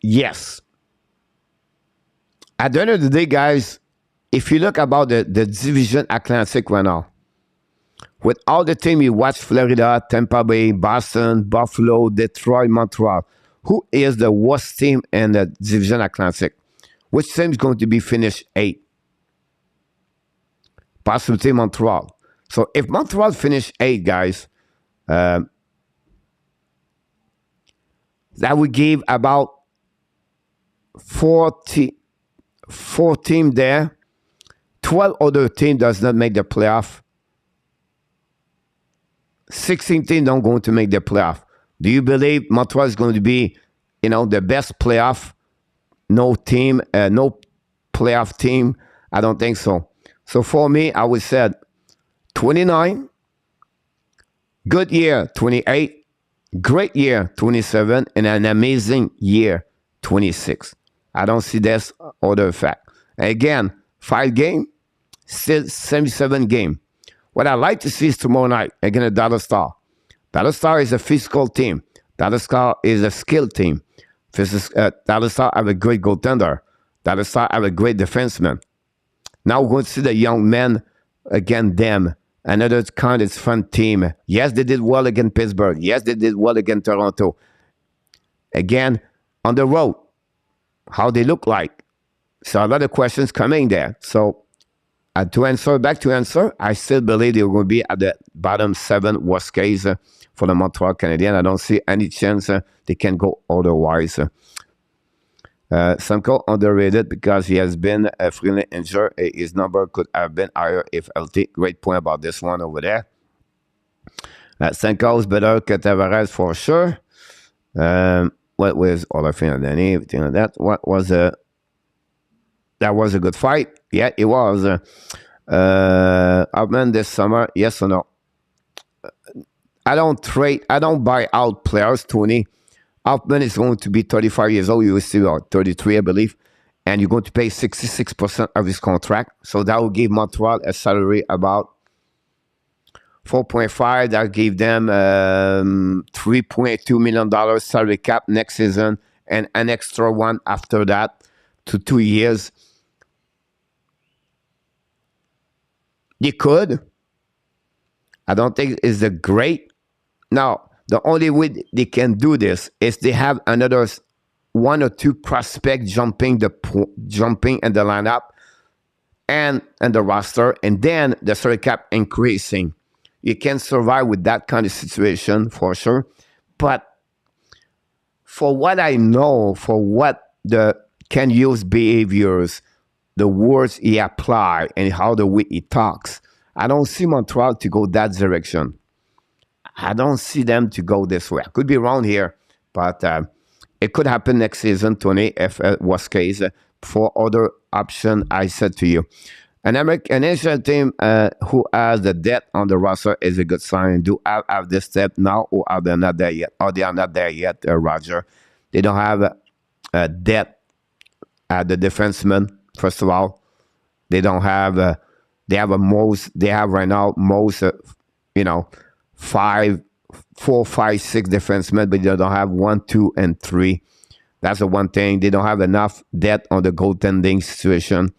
Yes. At the end of the day, guys, if you look about the division Atlantic right now, with all the team you watch, Florida, Tampa Bay, Boston, Buffalo, Detroit, Montreal, who is the worst team in the division Atlantic? Which team is going to be finished 8? Possibly Montreal. So if Montreal finish 8, guys, that would give about 4 teams there. 12 other teams does not make the playoff. 16 teams don't going to make the playoff. Do you believe Montreal is going to be, the best playoff? No team, no playoff team? I don't think so. So for me, I would say 29, good year, 28, great year, 27, and an amazing year, 26. I don't see this other fact. Again, 5 game, still 77 game. What I like to see is tomorrow night against the Dallas Star. Dallas Star is a physical team. Dallas Star is a skilled team. Dallas Star have a great goaltender. Dallas Star have a great defenseman. Now we're going to see the young men against them. Another kind of fun team. Yes, they did well against Pittsburgh. Yes, they did well against Toronto. Again, on the road, how they look like. So a lot of questions coming there. So back to answer, I still believe they're going to be at the bottom 7 worst case for the Montreal Canadiens. I don't see any chance they can go otherwise. Samko underrated because he has been freely injured. His number could have been higher if healthy. Great point about this one over there. Samko is better que Tavares for sure. What was all I think of Danny? Everything like that. What was that was a good fight. Yeah, it was. Outman this summer, yes or no? I don't buy out players, Tony. Altman is going to be 35 years old. You will see 33, I believe. And you're going to pay 66% of his contract. So that will give Montreal a salary about 4.5. That gave them $3.2 million salary cap next season and an extra one after that to 2 years. They could. I don't think it's a great. Now, the only way they can do this is they have another 1 or 2 prospects jumping in the lineup and the roster, and then the salary cap increasing. You can survive with that kind of situation for sure. But for what I know, for what the Ken Hughes behaviors, the words he applies, and how the way he talks, I don't see Montreal to go that direction. I don't see them to go this way. I could be wrong here, but it could happen next season, Tony, if worst case. For other option, I said to you. An Asian team who has the debt on the roster is a good sign. Do have this step now, or are they not there yet? Or they are not there yet, Roger. They don't have debt at the defenseman, first of all. They don't have, they have right now most, 4, 5, 6 defensemen, but they don't have 1, 2, and 3. That's the one thing. They don't have enough depth on the goaltending situation.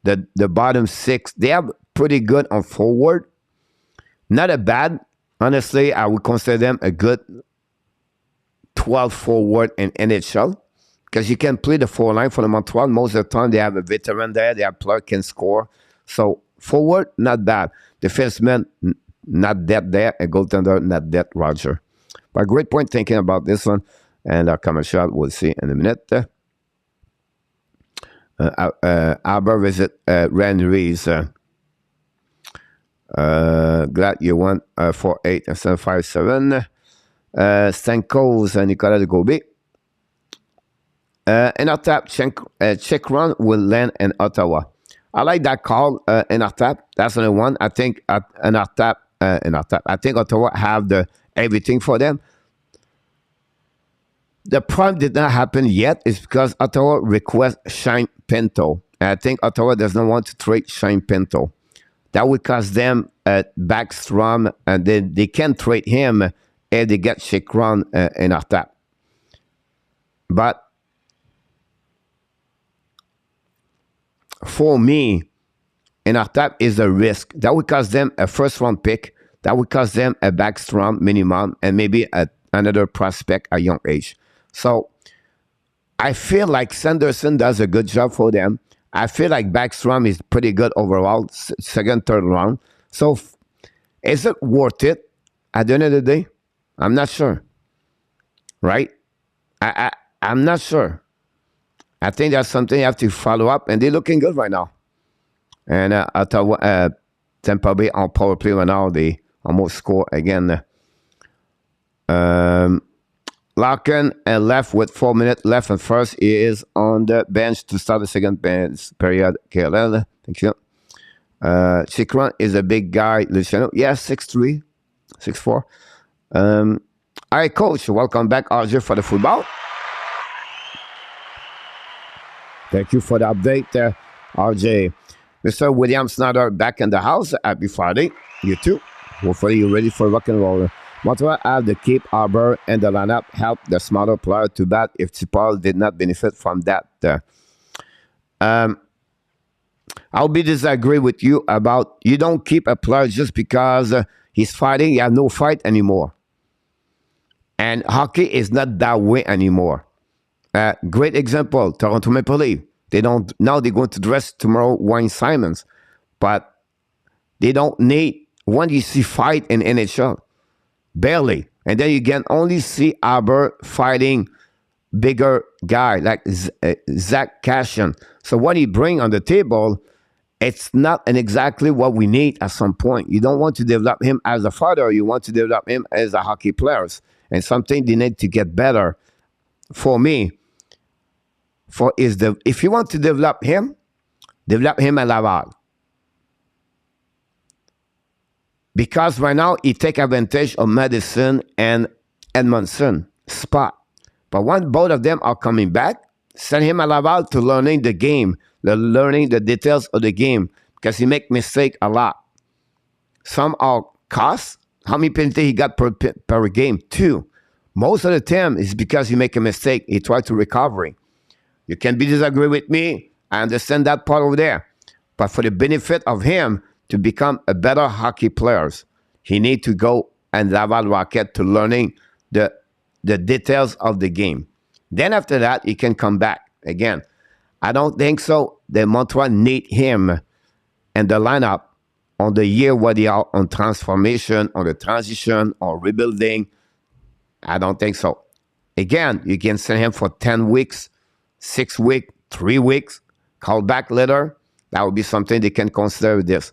The bottom 6, they are pretty good on forward. Not a bad. Honestly, I would consider them a good 12 forward in NHL because you can play the 4 line for the Montreal. Most of the time, they have a veteran there. They have player can score. So forward, not bad. Defenseman, not that there, and goaltender, not that, Roger. But great point thinking about this one. And our comment shot, we'll see in a minute. Albert visit Renneries. Glad you won 4-8 instead of 5-7. Stankos and Nicolas de Gobet. In our tap, check run will land in Ottawa. I like that call in our tap. That's another one. I think in our tap, I think Ottawa have everything for them. The problem did not happen yet is because Ottawa requests Shane Pinto. And I think Ottawa does not want to trade Shane Pinto. That would cost them Backstrom, and then they can trade him if they get Chikron in our tap. But for me, in our tap is a risk. That would cost them a first-round pick. That would cost them a Backstrom minimum and maybe another prospect at young age. So I feel like Sanderson does a good job for them. I feel like Backstrom is pretty good overall, second, third round. So is it worth it at the end of the day? I'm not sure. Right? I'm not sure. I think that's something you have to follow up, and they're looking good right now. And Tampa Bay on power play right now, they almost score again. Larkin and left with 4 minutes left and first. He is on the bench to start the second bench period. KLL, thank you. Chikron is a big guy. Luciano, yeah, 6'3", 6'4". All right, coach, welcome back, RJ, for the football. Thank you for the update, RJ. Mr. William Snyder back in the house. Happy Friday. You too. Hopefully you're ready for rock and roll. Montreal have the keep Arbor and the lineup help the smaller player to bat if Tipal did not benefit from that. I'll be disagree with you about you don't keep a player just because he's fighting. You have no fight anymore. And hockey is not that way anymore. Great example, Toronto Maple Leafs. They don't now they're going to dress tomorrow Wayne Simons, but they don't need when you see fight in NHL. Barely. And then you can only see Albert fighting bigger guy like Zach Cashin. So what he bring on the table, it's not exactly what we need at some point. You don't want to develop him as a fighter. You want to develop him as a hockey player. And something they need to get better for me if you want to develop him at Laval. Because right now, he take advantage of Madison and Edmondson spot. But when both of them are coming back, send him at Laval to learning the game, learning the details of the game, because he make mistake a lot. Some are cost. How many penalties he got per game? 2. Most of the time, it's because he make a mistake. He try to recover. You can disagree with me. I understand that part over there. But for the benefit of him to become a better hockey player, he need to go and Laval Rocket to learning the details of the game. Then after that, he can come back. Again, I don't think so. The Montreal need him in the lineup on the year where they are on transformation, on the transition, or rebuilding. I don't think so. Again, you can send him for 10 weeks, 6 weeks, 3 weeks, call back later. That would be something they can consider with this.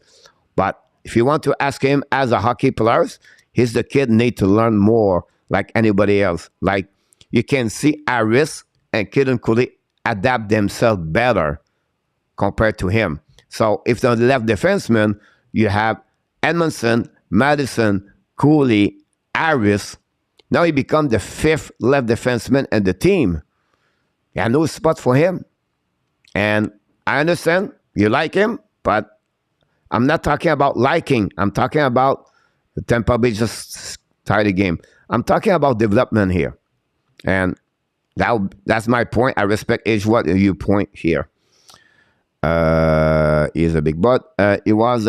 But if you want to ask him as a hockey player, he's the kid need to learn more like anybody else. Like you can see Harris and Kidon Cooley adapt themselves better compared to him. So if the left defenseman, you have Edmondson, Madison, Cooley, Harris. Now he become the 5th left defenseman in the team. You have no spot for him. And I understand you like him, but I'm not talking about liking. I'm talking about the Tampa Bay just tied the game. I'm talking about development here. And that's my point. I respect each what you point here. He's a big butt. It was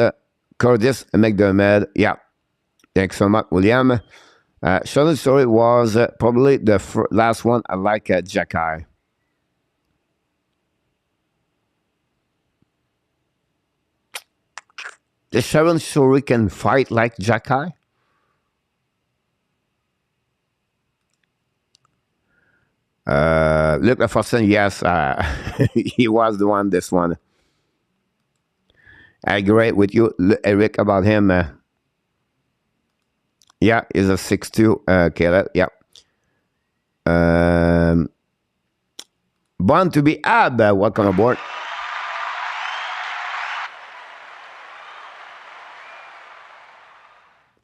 Curtis McDermott. Yeah. Thanks so much, William. Sheldon Story was probably the last one. I like Jacky. The Sharon Shuri can fight like Jacky? Luke Laforson, yes, he was the one, this one. I agree with you, Eric, about him. Yeah, he's a 6'2", Caleb, yeah. Born to be Ab, welcome aboard.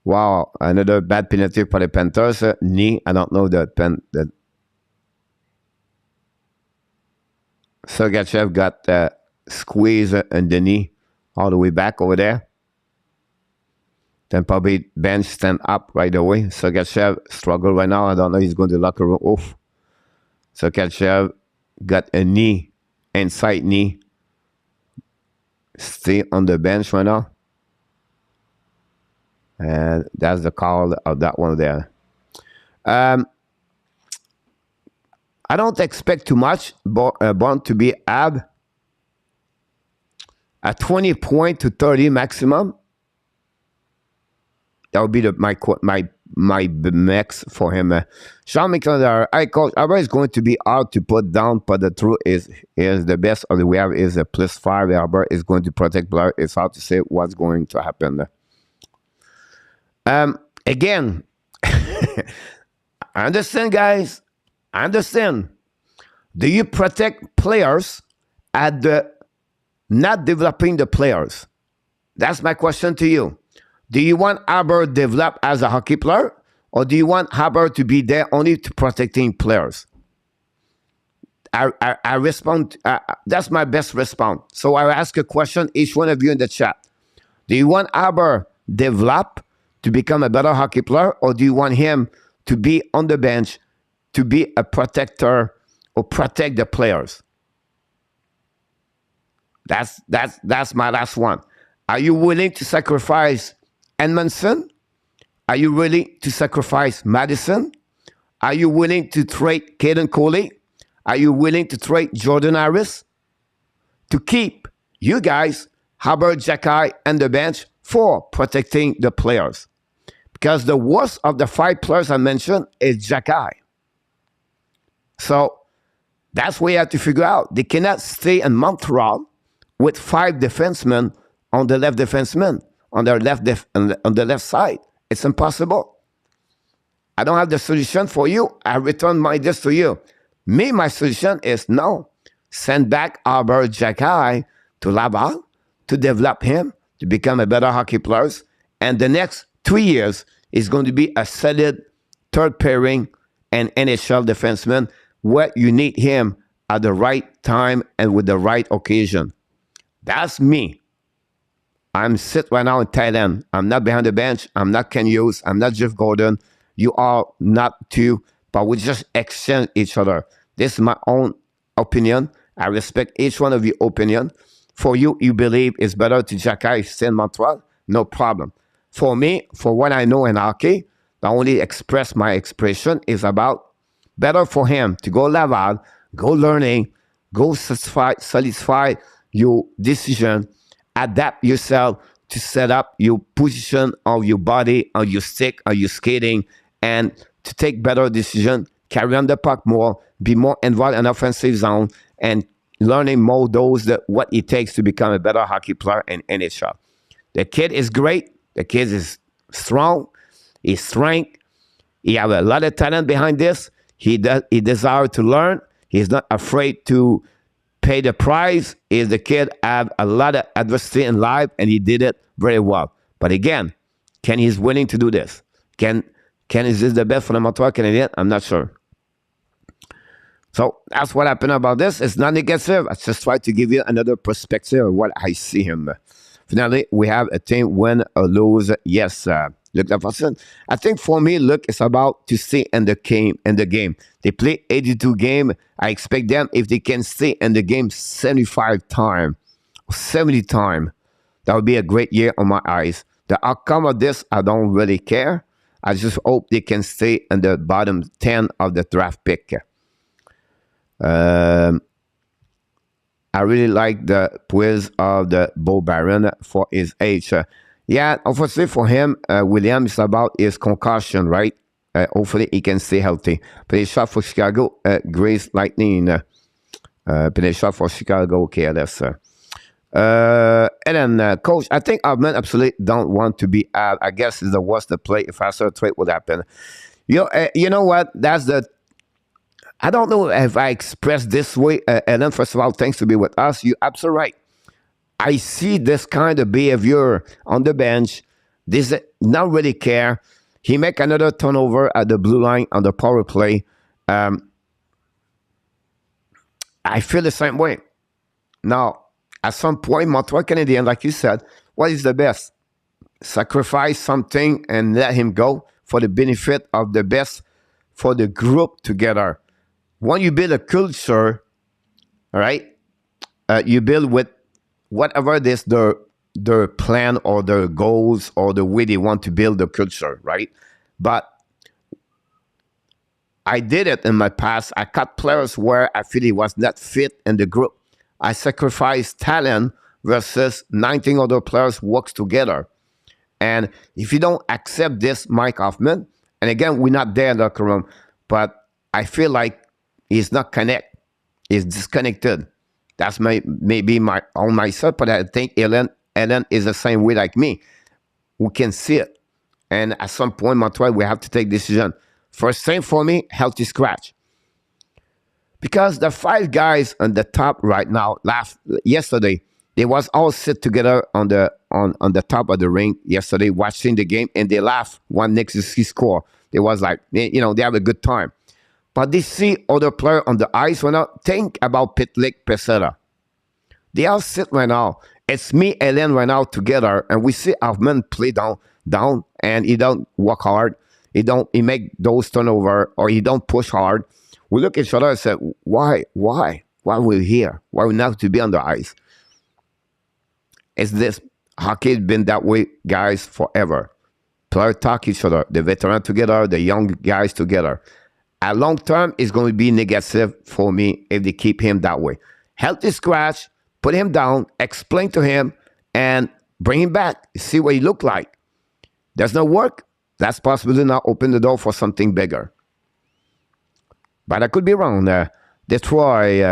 Wow, another bad penalty for the Panthers. Knee, I don't know the Sergachev got squeezed in the knee all the way back over there. Then probably bench stand up right away. Sergachev struggle right now. I don't know. He's going to the locker room. Oof. Sergachev got a knee, inside knee. Stay on the bench right now. And that's the call of that one there. I don't expect too much. Born to be Ab. A 20 point to 30 maximum. That would be my max for him. Sean McLeod, I coach. Abba is going to be hard to put down, but the truth is the best of the we have is a +5. Abba is going to protect Blair. It's hard to say what's going to happen. Again, I understand, guys. I understand. Do you protect players at the not developing the players? That's my question to you. Do you want Haber develop as a hockey player, or do you want Haber to be there only to protecting players? I respond. That's my best response. So I ask a question, each one of you in the chat. Do you want Haber develop to become a better hockey player, or do you want him to be on the bench to be a protector or protect the players? That's my last one. Are you willing to sacrifice Edmondson? Are you willing to sacrifice Madison? Are you willing to trade Caden Coley? Are you willing to trade Jordan Harris to keep you guys, Hubbard, Jacky, and the bench for protecting the players? Because the worst of the 5 players I mentioned is Jacky. So that's what you have to figure out. They cannot stay in Montreal with 5 defensemen on the left defenseman, on the left side. It's impossible. I don't have the solution for you. I return my this to you. My solution is no. Send back Albert Jacky to Laval to develop him to become a better hockey player. And the next 3 years is going to be a solid third pairing and NHL defenseman where you need him at the right time and with the right occasion. That's me. I'm sitting right now in Thailand. I'm not behind the bench. I'm not Ken Hughes. I'm not Jeff Gordon. You are not too, but we just exchange each other. This is my own opinion. I respect each one of your opinion. For you, you believe it's better to Jacky stay in Montreal? No problem. For me, for what I know in hockey, the only express my expression is about better for him to go Laval, go learning, go solidify your decision, adapt yourself to set up your position of your body, on your stick, on your skating, and to take better decision, carry on the puck more, be more involved in offensive zone, and learning more what it takes to become a better hockey player in NHL. The kid is great. The kid is strong. He's strength. He has a lot of talent behind this. He desires to learn. He's not afraid to pay the price. Is the kid have a lot of adversity in life, and he did it very well. But again, Ken is willing to do this. Ken, is this the best for the Montreal Canadiens? I'm not sure. So that's what happened about this. It's not negative. I just try to give you another perspective of what I see him. Finally, we have a team win or lose. Yes, Luc Lafortune. I think for me, Luc is about to stay in the game. They play 82 games. I expect them, if they can stay in the game 75 times, 70 times, that would be a great year on my eyes. The outcome of this, I don't really care. I just hope they can stay in the bottom 10 of the draft pick. I really like the quiz of the Bo Baron for his age. Yeah, unfortunately for him, William is about his concussion, right? Hopefully he can stay healthy. But he shot for Chicago, Grace Lightning. But he shot for Chicago, KLS. And then, Coach, I think our men absolutely don't want to be out. I guess it's the worst to play if I saw a trade would happen. You know what? That's the... I don't know if I expressed this way, Ellen. First of all, thanks to be with us. You're absolutely right. I see this kind of behavior on the bench. This not really care. He make another turnover at the blue line on the power play. I feel the same way. Now, at some point, Montreal Canadiens, like you said, what is the best? Sacrifice something and let him go for the benefit of the best for the group together. When you build a culture, all right, you build with whatever this their plan or their goals or the way they want to build the culture, right? But I did it in my past. I cut players where I feel he was not fit in the group. I sacrificed talent versus 19 other players works together. And if you don't accept this, Mike Hoffman, and again, we're not there in the locker room, but I feel like he's not connect. He's disconnected. That's maybe my own myself, but I think Ellen is the same way like me. We can see it. And at some point, Montreal, we have to take decision. First thing for me, healthy scratch. Because the 5 guys on the top right now, yesterday, they was all sit together on the top of the ring yesterday watching the game, and they laugh when Nick score. They was like, they have a good time. But they see other player on the ice right now. Think about Pitlick, Pesera. They all sit right now. It's me, Ellen right now together, and we see Hoffman play down, and he don't work hard. He make those turnover, or he don't push hard. We look at each other and say, why we're here? Why we not to be on the ice? It's this hockey has been that way, guys, forever. Players talk each other, the veteran together, the young guys together. At long term, it's going to be negative for me if they keep him that way. Healthy scratch, put him down, explain to him, and bring him back. See what he look like. Does not work? That's possibly not open the door for something bigger. But I could be wrong. Detroit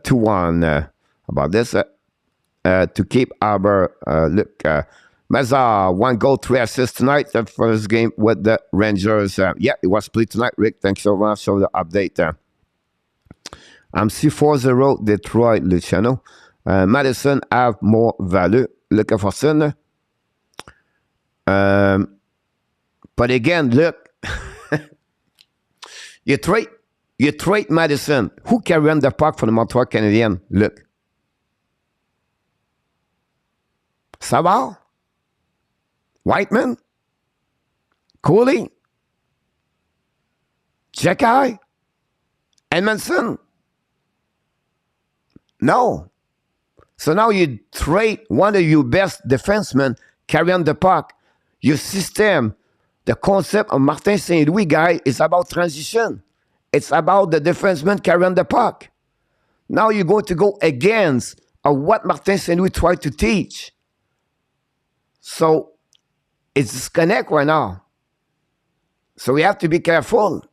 2-1 about this. To keep our look. Mazar, 1 goal, 3 assists tonight. The first game with the Rangers. Yeah, it was split tonight. Rick, thanks so much for the update. I'm C4-0 Detroit, Luciano. Madison have more value. Looking for Sun. But again, look. you trade Madison. Who can run the puck for the Montreal Canadiens? Look. Savard? Whiteman? Cooley? Jekai? Edmondson? No. So now you trade one of your best defensemen carrying the puck. Your system, the concept of Martin St. Louis guy is about transition. It's about the defenseman carrying the puck. Now you're going to go against what Martin St. Louis tried to teach. So it's disconnect right now. So we have to be careful.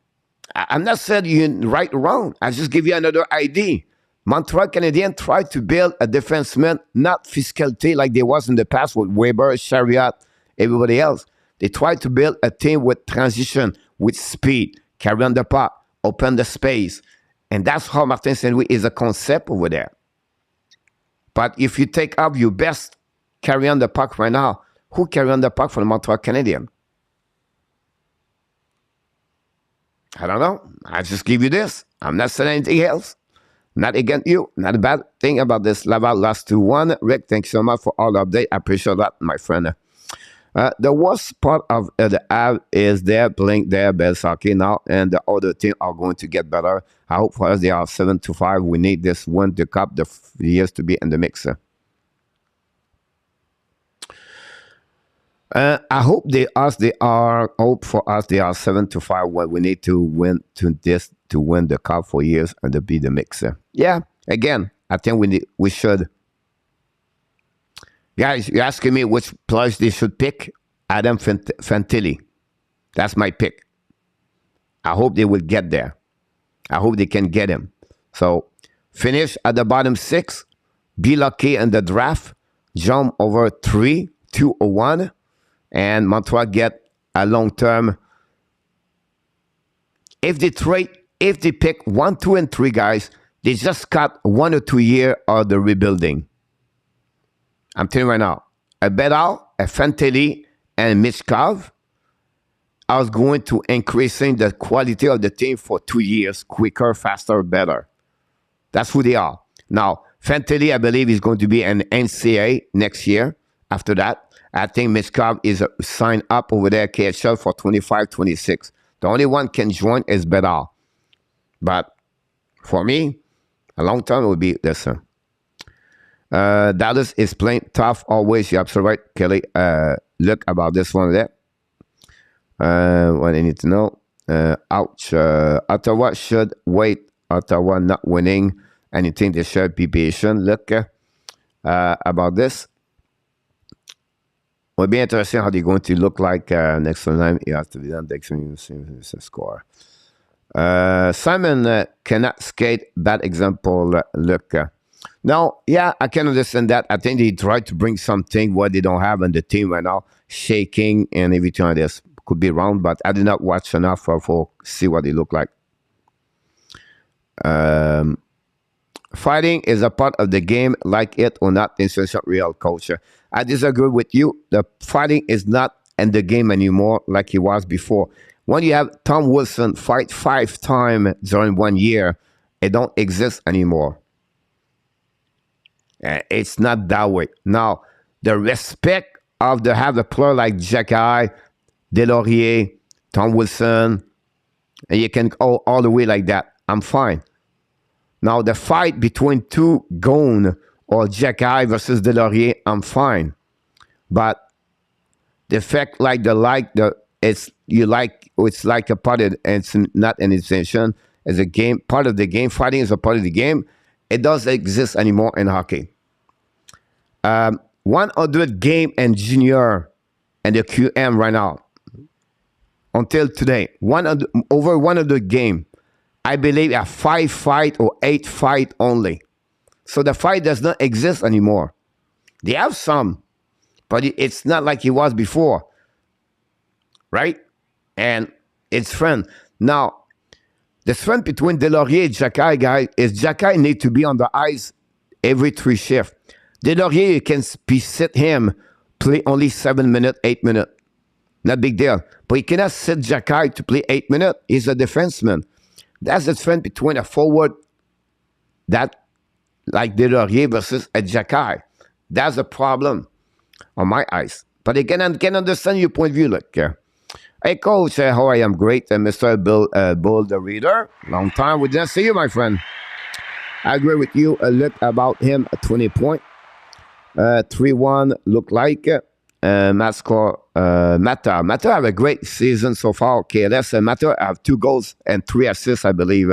I'm not saying you're right or wrong. I just give you another idea. Montreal Canadiens tried to build a defenseman, not physicality like they was in the past with Weber, Chariot, everybody else. They tried to build a team with transition, with speed, carry on the puck, open the space. And that's how Martin St. Louis is a concept over there. But if you take up your best carry on the puck right now, who carry on the puck for the Montreal Canadiens? I don't know. I just give you this. I'm not saying anything else. Not against you. Not a bad thing about this. Laval lost 2-1. Rick, thanks so much for all the update. I appreciate that, my friend. The worst part of the Habs is they're playing their best hockey now, and the other team are going to get better. I hope for us they are 7-5. We need this win to cup the years to be in the mixer. I hope they are 7-5. What we need to win to win the cup for years and to be the mixer. Yeah, again, I think we should. Guys, you're asking me which players they should pick. Adam Fantilli. That's my pick. I hope they will get there. I hope they can get him. So finish at the bottom 6. Be lucky in the draft. Jump over 3, 2 or 1. And Montreal get a long term. If they pick 1, 2, and 3 guys, they just cut 1 or 2 years of the rebuilding. I'm telling you right now, a Bedal, a Fantilli, and Michkov are going to increasing the quality of the team for 2 years, quicker, faster, better. That's who they are. Now, Fantilli, I believe, is going to be an NCAA next year. After that, I think Michkov is signed up over there, KHL, for 25-26. The only one can join is Bedal. But for me, a long time it would be this. Dallas is playing tough always. You're absolutely right, Kelly. Look about this one there. What I need to know. Ouch. Ottawa should wait. Ottawa not winning anything. They should be patient. Look about this. It'll be interesting how they're going to look like next time. It has to be done. It's a score. Simon cannot skate. Bad example. Look. Now, yeah, I can understand that. I think they try to bring something what they don't have on the team right now. Shaking and everything like this. Could be wrong, but I did not watch enough for see what they look like. Fighting is a part of the game, like it or not. It's not real culture. I disagree with you. The fighting is not in the game anymore like it was before. When you have Tom Wilson fight 5 times during 1 year, it don't exist anymore. It's not that way. Now, the respect of the have a player like Jekai, Delorier, Tom Wilson, and you can go all the way like that. I'm fine. Now, the fight between 2 Gone or Jekai versus Delorier, I'm fine. But the fact like the it's like a part of, it's not an extension. It's a game, part of the game. Fighting is a part of the game. It doesn't exist anymore in hockey. 100 game and junior and the QM right now until today. Over 100 game. I believe a 5 fight or 8 fight only. So the fight does not exist anymore. They have some, but it's not like it was before, right? And it's friend. Now, the strength between Delaurier and Jacky, guys, is Jacky need to be on the ice every 3 shifts. Delaurier, you can sit him, play only 7 minutes, 8 minutes. Not big deal. But you cannot sit Jacky to play 8 minutes. He's a defenseman. That's the difference between a forward that like Delaurier versus a Jacky. That's a problem on my eyes. But I can understand your point of view. Look, hey, coach, how I am great. Mr. Bull the Reader. Long time. We didn't see you, my friend. I agree with you. Look about him, 20 points. 3-1 look like. Mata have a great season so far. Okay, let's Mata have 2 goals and 3 assists, I believe.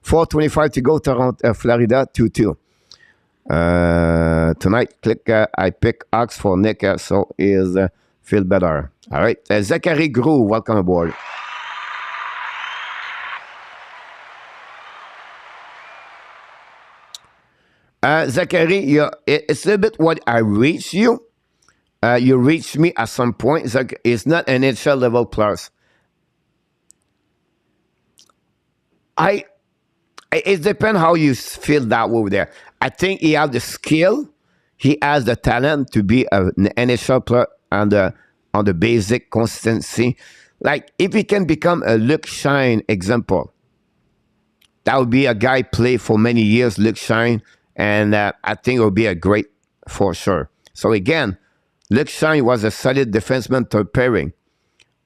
4:25 to go. Toronto, Florida 2-2. Tonight, click. I pick Ox for Nick, so is feel better. All right, Zachary Grou, welcome aboard. Zachary, it's a little bit what I reach you. You reached me at some point. It's not an NHL level plus. It depends how you feel that over there. I think he has the skill. He has the talent to be an NHL player on the basic consistency. Like, if he can become a Luke Shine example, that would be a guy play for many years, Luke Shine, and I think it would be a great for sure. So again, Luke Shine was a solid defenseman third pairing,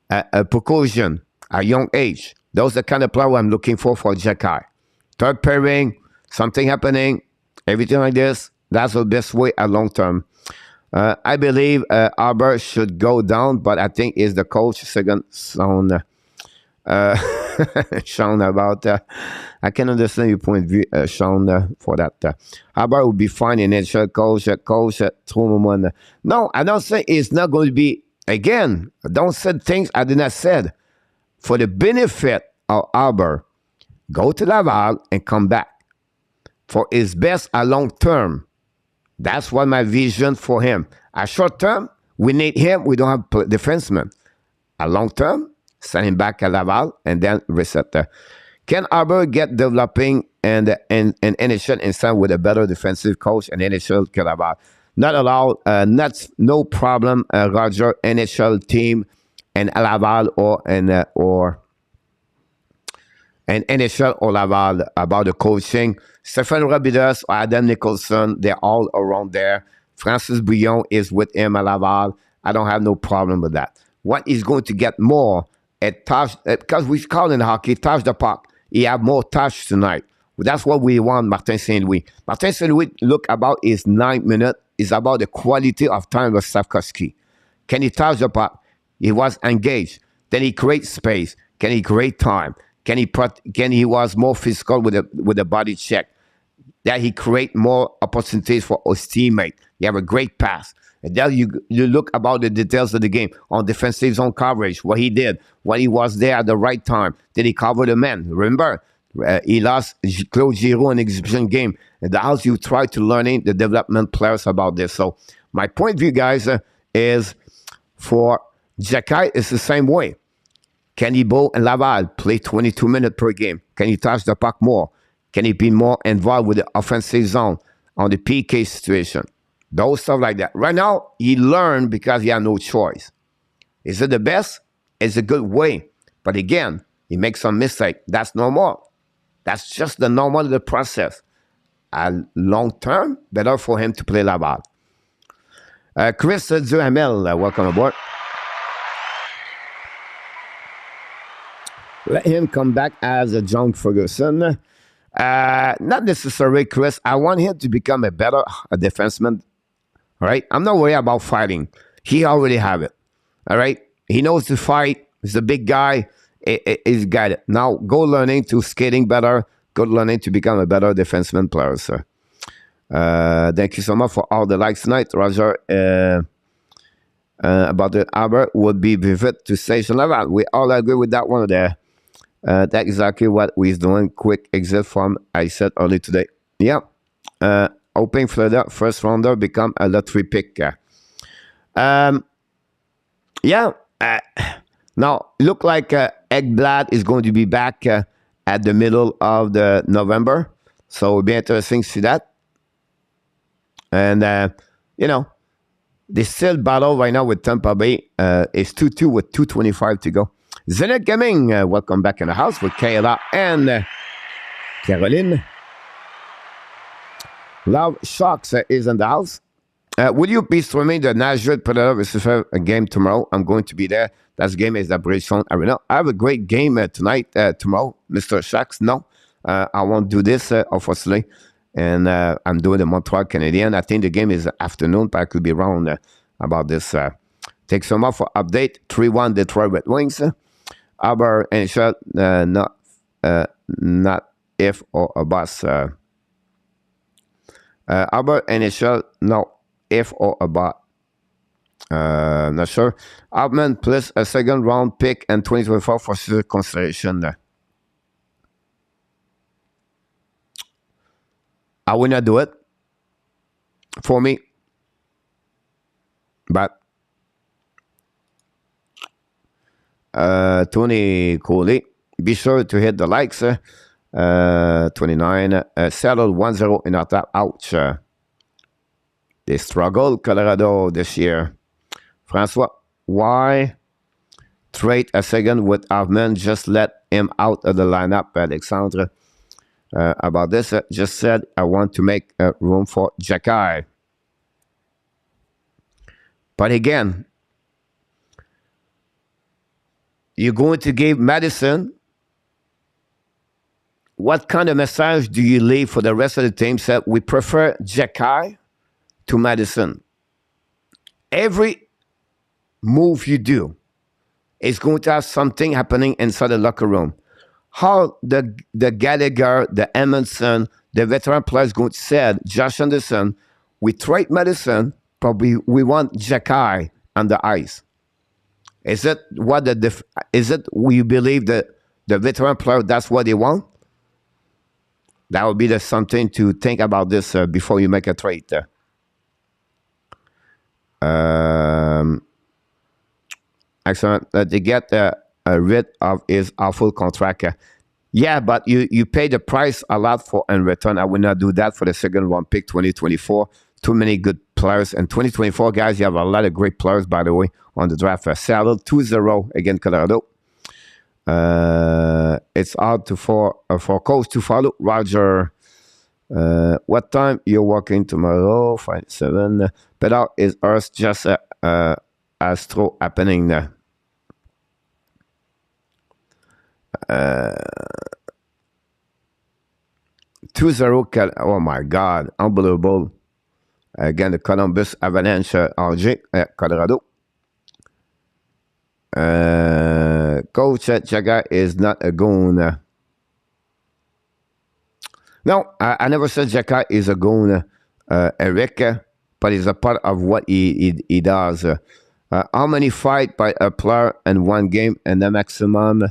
a precaution, a young age. Those are the kind of player I'm looking for Jacky. Third pairing, something happening, everything like this. That's the best way at long term. I believe Arbor should go down, but I think is the coach second sound. Sean, about I can understand your point of view, Sean, for that. Arbor would be fine in NHL coach, Truman. No, I don't say it's not going to be, again, don't say things I did not said. For the benefit of Arbor, go to Laval and come back. For his best at long term. That's what my vision for him. At short term, we need him. We don't have defensemen. At long term, send him back at Laval and then reset there. Can Arbor get developing and NHL instead with a better defensive coach and NHL can Laval? Not allowed. No problem. Roger, NHL team and Laval or an NHL or Laval about the coaching. Stephen Robidas or Adam Nicholson, they're all around there. Francis Bouillon is with him at Laval. I don't have no problem with that. What is going to get more at touch, because we call in hockey, touch the puck. He have more touch tonight. That's what we want, Martin St. Louis. Martin St. Louis, look about his 9 minutes, is about the quality of time with Stavkovsky. Can he touch the puck? He was engaged. Then he creates space. Can he create time? Can he was more physical with the body check? That he create more opportunities for his teammate. You have a great pass. And then you look about the details of the game on defensive zone coverage, what he did, when he was there at the right time. Did he cover the man? Remember, he lost Claude Giroux in an exhibition game. And that's you try to learning the development players about this. So my point of view, guys, is for Jacky, it's the same way. Can he Beau and Laval play 22 minutes per game? Can he touch the puck more? Can he be more involved with the offensive zone on the PK situation? Those stuff like that. Right now, he learned because he had no choice. Is it the best? It's a good way. But again, he makes some mistake. That's normal. That's just the normal of the process. Long term, better for him to play Laval. Chris Duhamel, welcome aboard. Let him come back as a John Ferguson. Not necessarily, Chris. I want him to become a better defenseman. All right? I'm not worried about fighting. He already have it. All right? He knows to fight. He's a big guy. He's got it. Now go learning to skating better. Go learning to become a better defenseman player, sir. Thank you so much for all the likes tonight, Roger. About the Albert would be vivid to station level. We all agree with that one there. That's exactly what we're doing. Quick exit from I said early today. Yeah. Hoping Florida first rounder become a lottery pick. Yeah. Now, look like Ekblad is going to be back at the middle of the November. So it'll be interesting to see that. And, you know, they still battle right now with Tampa Bay. It's 2-2 with 2:25 to go. Zenit Gaming, welcome back in the house with Kayla and Caroline. Love Sharks is in the house. Will you be streaming the Nashville Predator versus game tomorrow? I'm going to be there. That game is at Bridgestone Arena. I have a great game tonight, tomorrow, Mr. Sharks. No, I won't do this, unfortunately. And I'm doing the Montreal Canadiens. I think the game is afternoon, but I could be wrong about this. Thanks so much for update. 3-1 Detroit Red Wings. Aber NHL, not if or a bus. Aber NHL, no if or a but. Not sure. Outman plus a second round pick and 2024 for consideration. I will not do it for me, but Tony Cooley, be sure to hit the likes. 29 settled 1-0 in our top. Ouch. They struggled Colorado this year. Francois, why trade a second with Hoffman? Just let him out of the lineup. Alexandre, about this, just said I want to make room for Jacky. But again, you're going to give Madison. What kind of message do you leave for the rest of the team? Said we prefer Jacky to Madison. Every move you do is going to have something happening inside the locker room. How the Gallagher, the Edmondson, the veteran players going to say, Josh Anderson, we trade Madison, but we want Jacky on the ice. Is it what is it we believe that the veteran player that's what they want? That would be something to think about this before you make a trade. Excellent. They get rid of his awful contract. Yeah, but you pay the price a lot for in return. I will not do that for the second round pick 2024. Too many good players. And 2024, guys, you have a lot of great players, by the way, on the draft. Seattle 2-0 against Colorado. It's hard for coach to follow. Roger, what time you're working tomorrow? 5-7. Better is Earth just astro happening there. 2-0. Oh my God, unbelievable! Again, the Columbus Avalanche RJ Colorado. Coach Jaga is not a goon. No, I never said Jaga is a goon, Eric, but it's a part of what he does. How many fight by a player in one game and the maximum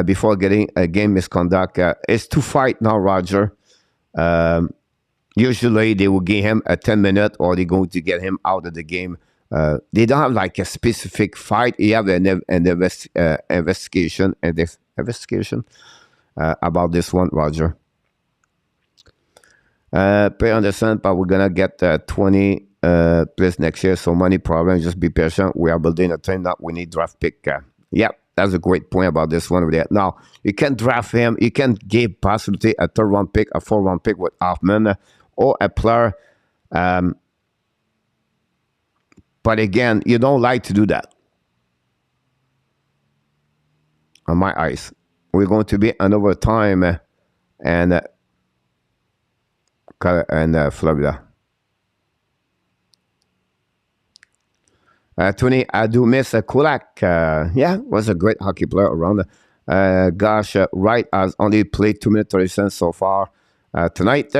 before getting a game misconduct? It's 2 fight now, Roger. Usually they will give him a 10-minute or they're going to get him out of the game. They don't have like a specific fight. You have an investigation about this one, Roger. Pay understand, but we're gonna get 20 plus next year. So money problem. Just be patient. We are building a team that we need draft pick. Yeah, that's a great point about this one over there. Now you can draft him. You can give possibility a 3rd round pick, a 4th round pick with Hoffman or a player. But again, you don't like to do that. On my eyes, we're going to be an overtime and Florida. Tony, I do miss Kulak. Yeah, was a great hockey player around. Gosh, Wright has only played 2 minutes 30 seconds so far tonight.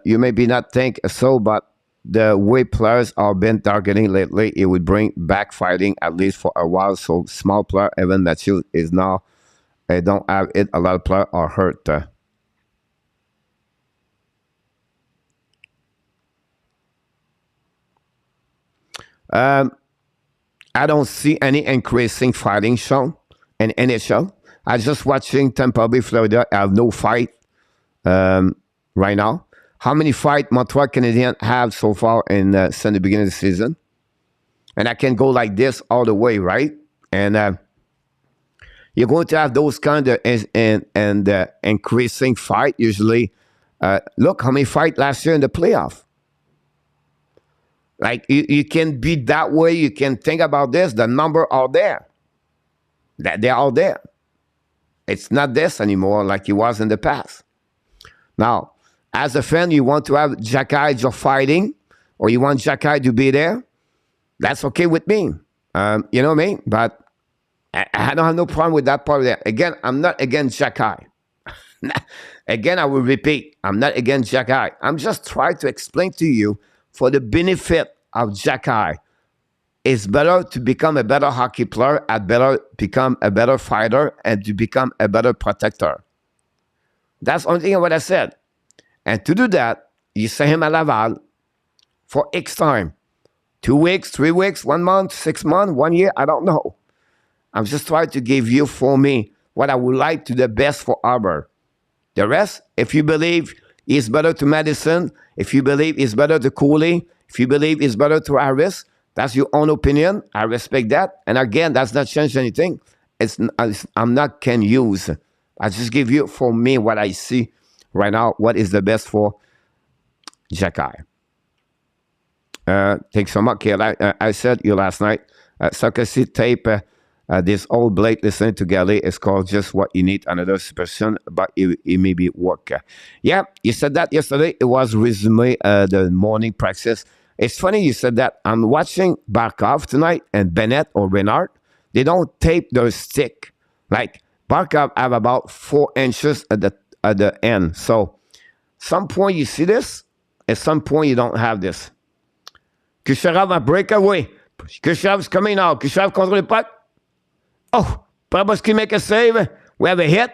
You maybe not think so, but the way players are been targeting lately, it would bring back fighting at least for a while. So small player, Evan Matthews is now, they don't have it. A lot of players are hurt. I don't see any increasing fighting shown in NHL. I just watching Tampa Bay, Florida have no fight right now. How many fight Montreal Canadiens have so far since the beginning of the season? And I can go like this all the way, right? And you're going to have those kind of increasing fight usually. Look how many fight last year in the playoff. Like you can be that way. You can think about this. The number are there. They're all there. It's not this anymore like it was in the past. Now, as a fan, you want to have Jacky just fighting, or you want Jacky to be there. That's okay with me. You know what I mean? But I don't have no problem with that part of that. Again, I'm not against Jacky. Again, I will repeat, I'm not against Jacky. I'm just trying to explain to you for the benefit of Jacky. It's better to become a better hockey player, and better become a better fighter, and to become a better protector. That's the only thing what I said. And to do that, you send him at Laval for X time. 2 weeks, 3 weeks, 1 month, 6 months, 1 year, I don't know. I'm just trying to give you, for me, what I would like to the best for Arbor. The rest, if you believe it's better to Madison, if you believe it's better to Cooley, if you believe it's better to Harris, that's your own opinion. I respect that. And again, that's not changed anything. I'm not can use. I just give you, for me, what I see right now, what is the best for Jacky. Thanks so much, Kayla. I said you last night, Sarkozy tape, this old Blake listening to Gally is called just what you need, another person, but it may be work. Yeah, you said that yesterday. It was resume the morning practice. It's funny you said that. I'm watching Barkov tonight and Bennett or Renard. They don't tape their stick. Like Barkov have about 4 inches at the end. So some point you see this, at some point you don't have this. Kucherov a breakaway. Kucherov's coming out. Kucherov control the puck. Oh, Praboski make a save. We have a hit.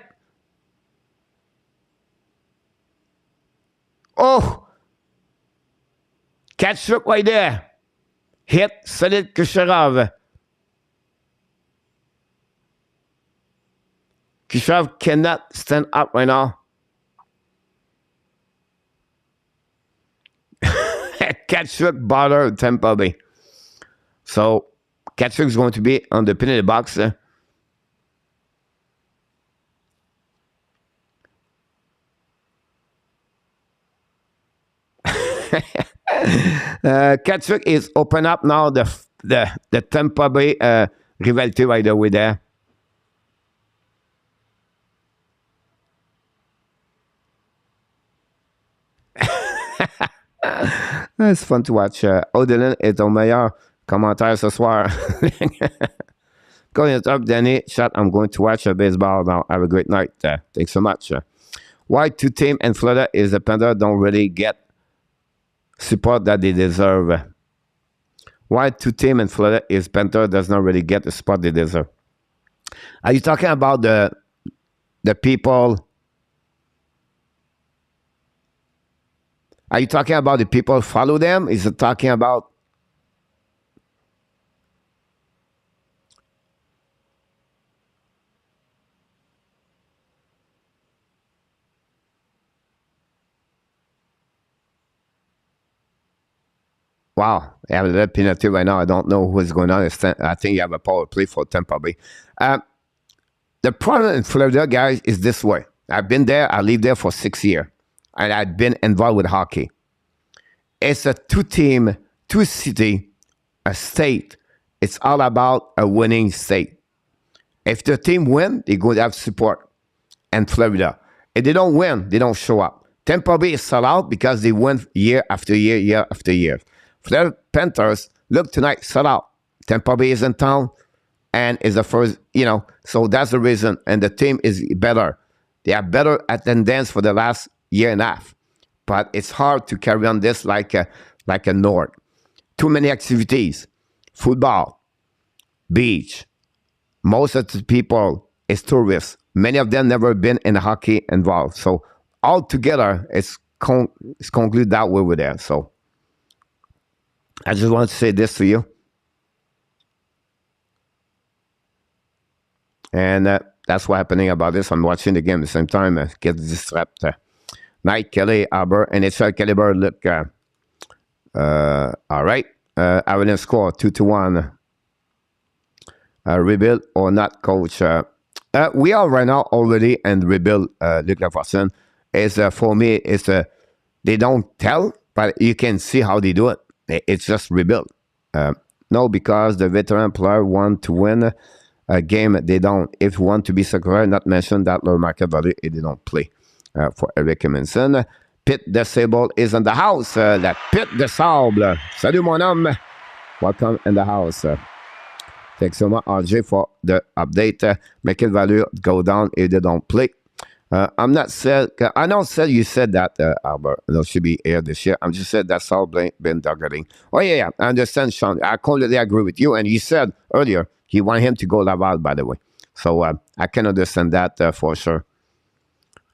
Oh, catch shook right there. Hit, solid Kucherov. Kucherov cannot stand up right now. Katchuk bother Tampa Bay. So Katchuk is going to be on the penalty box. Katchuk is open up now the Tampa Bay rivalry right away there. C'est fun to watch. Odilon est ton meilleur commentaire ce soir. Going up, Danny. Shot. I'm going to watch baseball now. Have a great night. Thanks so much. Why two teams in Florida is the Panthers don't really get support that they deserve. Why two teams in Florida is Panthers does not really get the support they deserve. Are you talking about the people? Are you talking about the people follow them? Is it talking about? Wow, I have a little penalty right now. I don't know what's going on. I think you have a power play for Tampa Bay. The problem in Florida, guys, is this way. I've been there. I lived there for 6 years. And I've been involved with hockey. It's a two-team, two-city, a state. It's all about a winning state. If the team win, they're going to have support in Florida. If they don't win, they don't show up. Tampa Bay is sold out because they win year after year, year after year. Florida Panthers, look tonight, shut out. Tampa Bay is in town and is the first, so that's the reason. And the team is better. They are better attendance for the last year and a half. But it's hard to carry on this like a North. Too many activities. Football, beach. Most of the people is tourists. Many of them never been in hockey involved. So altogether, it's concluded that way over there. So I just want to say this to you. And that's what's happening about this. I'm watching the game at the same time. Get distracted. Night, Kelly, Aber, NHL caliber. Look, all right. Avalanche score 2-1. Rebuild or not, coach? We are right now already in rebuild. Luc Laforcine is for me. It's they don't tell, but you can see how they do it. It's just rebuild. No, because the veteran player want to win a game. They don't. If you want to be secure, not mention that low market value, they don't play. For Eric Eminson. Pit de Sable is in the house. La Pit de Sable. Salut mon homme. Welcome in the house. Thanks so much, RJ, for the update. Market value go down if they don't play. I'm not said. I don't say you said that, Albert. No, should be here this year. I'm just said that's all been targeting. Oh yeah, I understand, Sean. I completely agree with you. And you said earlier he want him to go Laval, by the way. So I can understand that for sure.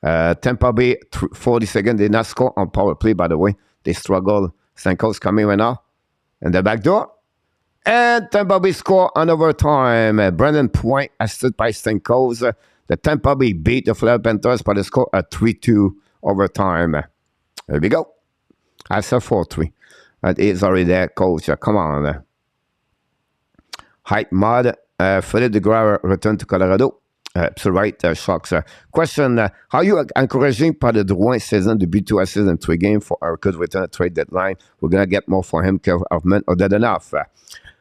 Tampa Bay 40 seconds did not score on power play, by the way. They struggle. Stamkos coming right now in the back door. And Tampa Bay score on overtime. Brandon Point assisted by Stamkos. The Tampa Bay beat the Florida Panthers by the score at 3-2 overtime. There we go. I said 4-3. It is already there, coach. Come on. Hype mod. Philippe DeGrauer returned to Colorado. So right, Shocks. Question, how are you encouraging par the Drouin season, debut 2 assists in 3 games for our good return at trade deadline? We're going to get more for him, Hoffman, or that enough?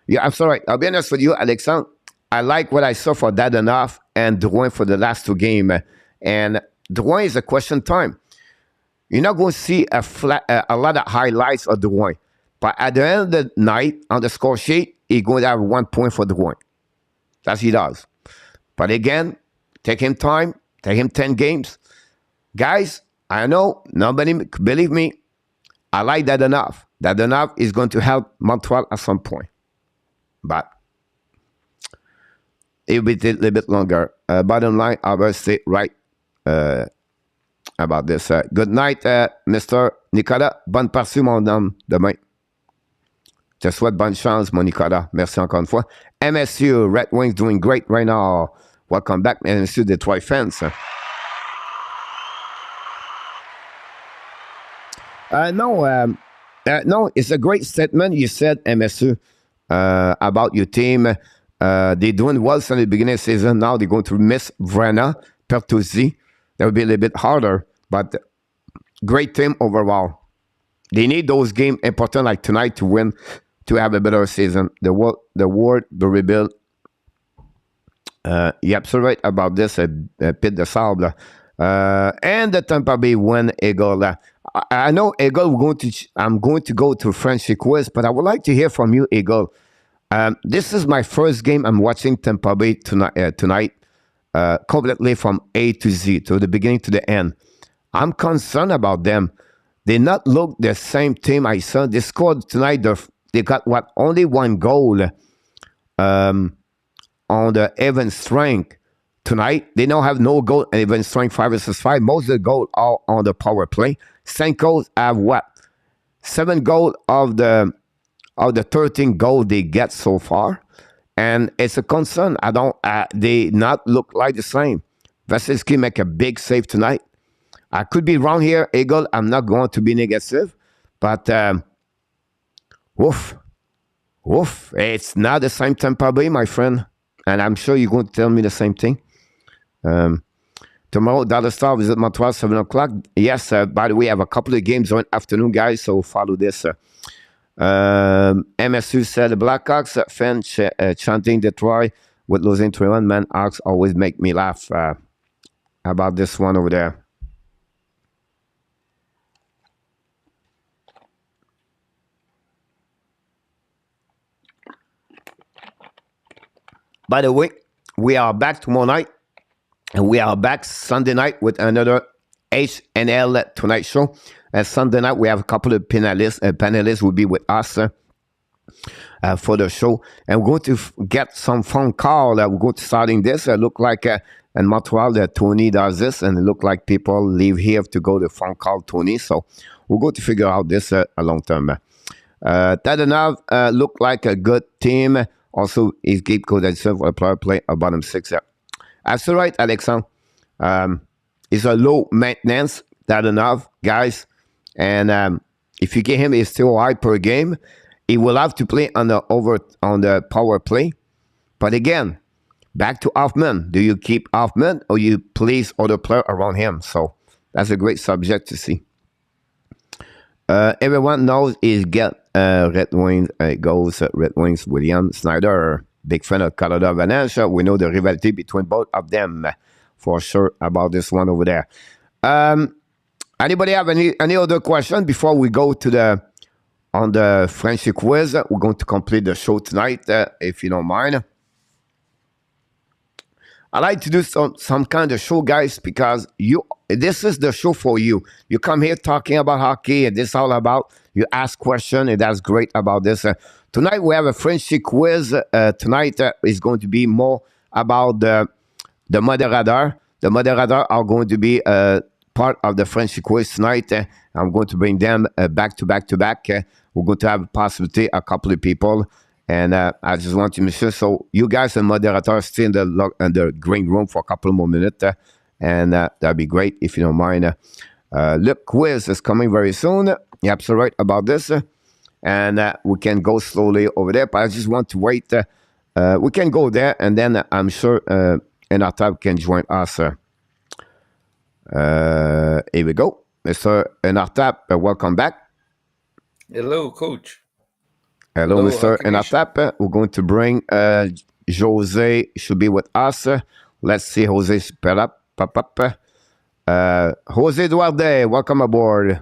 Yeah, I'm sorry. I'll be honest with you, Alexandre. I like what I saw for that enough and Drouin for the last 2 games. And Drouin is a question time. You're not going to see a lot of highlights of Drouin. But at the end of the night, on the score sheet, he's going to have 1 point for Drouin. That's what he does. But again, take him time. Take him 10 games. Guys, I know nobody believe me. I like that enough. That enough is going to help Montreal at some point. But it will be a little bit longer. Bottom line, I will stay right about this. Good night, Mr. Nicolas. Bonne partie, mon homme, demain. Je souhaite bonne chance, mon Nicolas. Merci encore une fois. MSU, Red Wings doing great right now. Welcome back, MSU, Detroit fans. No, it's a great statement you said, MSU, about your team. They're doing well since the beginning of the season. Now they're going to miss Vrana, Pertuzzi. That would be a little bit harder, but great team overall. They need those games important like tonight to win, to have a better season. The rebuild. You're absolutely right about this, Pit de Sable. And the Tampa Bay win, Eagle. I know, Eagle, I'm going to go to Frenchy quiz, but I would like to hear from you, Eagle. This is my first game I'm watching Tampa Bay tonight, completely from A to Z, to the beginning to the end. I'm concerned about them. They not look the same team I saw. They scored tonight. They got only 1 goal on the even strength tonight. They now have no goal and even strength 5 versus 5. Most of the goals are on the power play. Stamkos have 7 goals of the 13 goals they get so far, and it's a concern. They not look like the same. Vasilevsky make a big save tonight. I could be wrong here, Eagle. I'm not going to be negative, but woof. It's not the same Tampa Bay, my friend, and I'm sure you're going to tell me the same thing. Tomorrow, Dallas Star visit Montreal, 7 o'clock. Yes, by the way, I have a couple of games on afternoon, guys, so follow this. MSU said the Blackhawks fan chanting Detroit with losing 3-1. Man, Hawks always make me laugh about this one over there. By the way, we are back tomorrow night, and we are back Sunday night with another HNL Tonight show. And Sunday night, we have a couple of panelists will be with us for the show. And we're going to get some phone call. We're going to starting this. Look like in Montreal, Tony does this, and it look like people leave here to go to phone call Tony. So we're going to figure out this a long term. TABERNAK look like a good team. Also, his keep code that serve for a player play a bottom six. That's right, Alexandre. It's a low maintenance, TABERNAK, guys. And if you get him, he's still high per game. He will have to play on the power play. But again, back to Hoffman. Do you keep Hoffman or you place other player around him? So that's a great subject to see. Everyone knows he's got Red Wings goes Red Wings William Snyder, big fan of Colorado Avalanche. We know the rivalry between both of them for sure about this one over there. Anybody have any other question before we go to the Frenchy quiz? We're going to complete the show tonight, if you don't mind. I like to do some kind of show, guys, because this is the show for you. You come here talking about hockey, and this is all about. You ask questions, and that's great about this. Tonight we have a Frenchy quiz. Tonight is going to be more about the moderator. The moderator are going to be part of the Frenchy quiz tonight. I'm going to bring them back to back to back. We're going to have possibly a couple of people. And I just want to make sure, so you guys and moderators stay in the green room for a couple more minutes, and that'd be great if you don't mind. Look, quiz is coming very soon. You're absolutely right about this, and we can go slowly over there, but I just want to wait. We can go there, and then I'm sure Enartab can join us. Here we go. Mr. Enartab, welcome back. Hello, Coach. Hello, Mr. Enartab. We're going to bring Jose, should be with us. Let's see Jose spell up. Pop up. Jose Duarte, welcome aboard.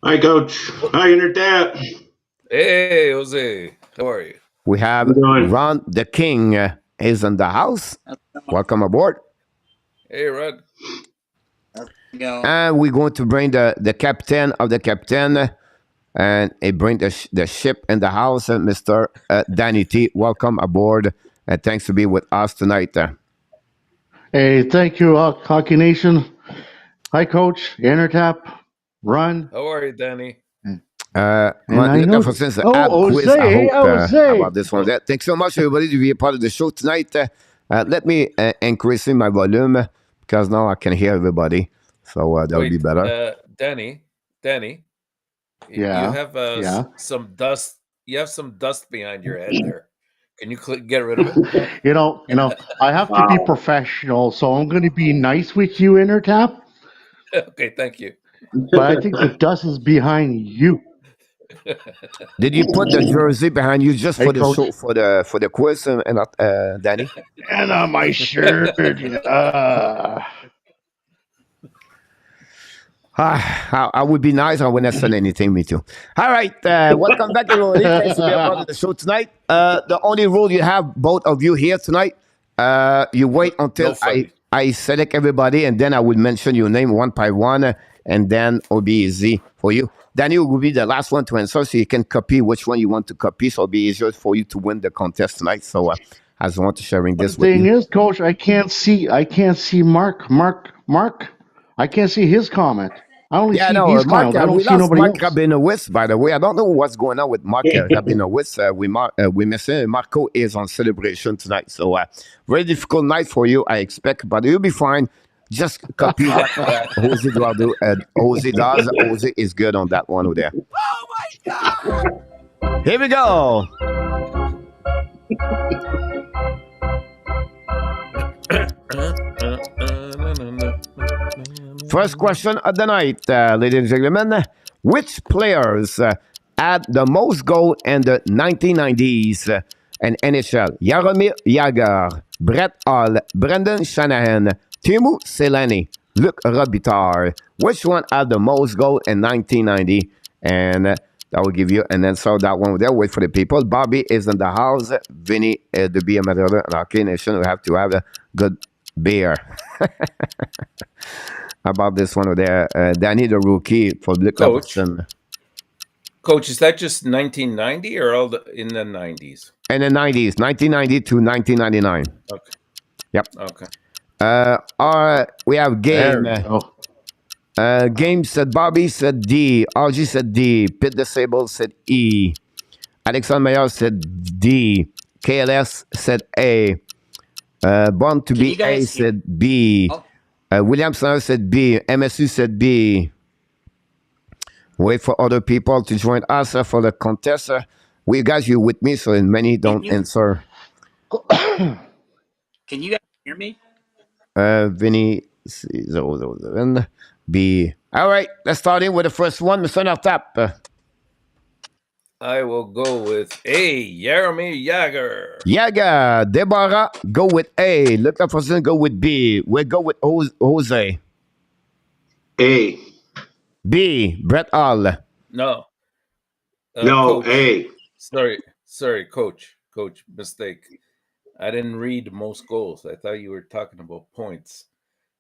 Hi, Coach. Hi, Enartab. Hey, Jose. How are you? We have Ron the King is in the house. Welcome aboard. Hey, Rod. And we're going to bring the captain of the captain. And it bring the ship in the house, Mr. Danny T. Welcome aboard, and thanks to be with us tonight. Hey, thank you, Hockey Nation. Hi, Coach. Enartab, Ron. How are you, Danny? Looking for since quiz, I hope about this one. Thanks so much, everybody, to be a part of the show tonight. Let me increase my volume because now I can hear everybody, so that would be better. Danny. Yeah. You have some dust. You have some dust behind your head there. Can you get rid of it? you know, I have to be professional, so I'm going to be nice with you, Enartab. Okay, thank you. But I think the dust is behind you. Did you put the jersey behind you just for the Coach. show, for the quiz, Danny? And on my shirt. I would be nice. I wouldn't send anything, me too. All right. Welcome back, everybody. Thanks for being part of the show tonight. The only rule you have, both of you here tonight, you wait until I select everybody, and then I will mention your name one by one, and then it'll be easy for you. Daniel will be the last one to answer, so you can copy which one you want to copy, so it'll be easier for you to win the contest tonight. So I just want to sharing this with you. The thing is, Coach, I can't see Mark. I can't see his comment. I only see his comment. I don't see nobody Mark else. Rabinowitz, by the way. I don't know what's going on with Mark Rabinowitz. We miss him. Marco is on celebration tonight, so very difficult night for you, I expect, but you'll be fine. Just copy what Jose Eduardo Jose does. Jose is good on that one over there. Oh my God! Here we go. First question of the night, ladies and gentlemen. Which players had the most goals in the 1990s in NHL? Jaromir Jagr, Brett Hull, Brendan Shanahan, Teemu Selanne, Luc Robitaille. Which one had the most goals in 1990? And That will give you, and then so that one there. Wait for the people. Bobby is in the house. Vinny, the beer amateur and Hockey Nation. We have to have a good beer. How about this one over there? Danny, the rookie for Luc Lafortune. Coach, is that just 1990 or all in the 90s? In the 90s, 1990 to 1999. Okay. Yep. Okay. We have game. Game said Bobby said D. RG said D. Pit Disable said E. Alexandre Meilleur said D. KLS said A. Born to be A said B. William Snyder said B. MSU said B. Wait for other people to join us for the contest. You guys, you with me, so many don't answer. Can you guys hear me? Vinny 007 B. All right, let's start in with the first one. Mr. Nortap. I will go with A. Jaromir Jagr. Jagr. Deborah, go with A. Luc Lafortune, go with B. We'll go with Jose. A. B. Brett Hall. No. No, Coach. A. Sorry, Coach. Coach, mistake. I didn't read most goals. I thought you were talking about points.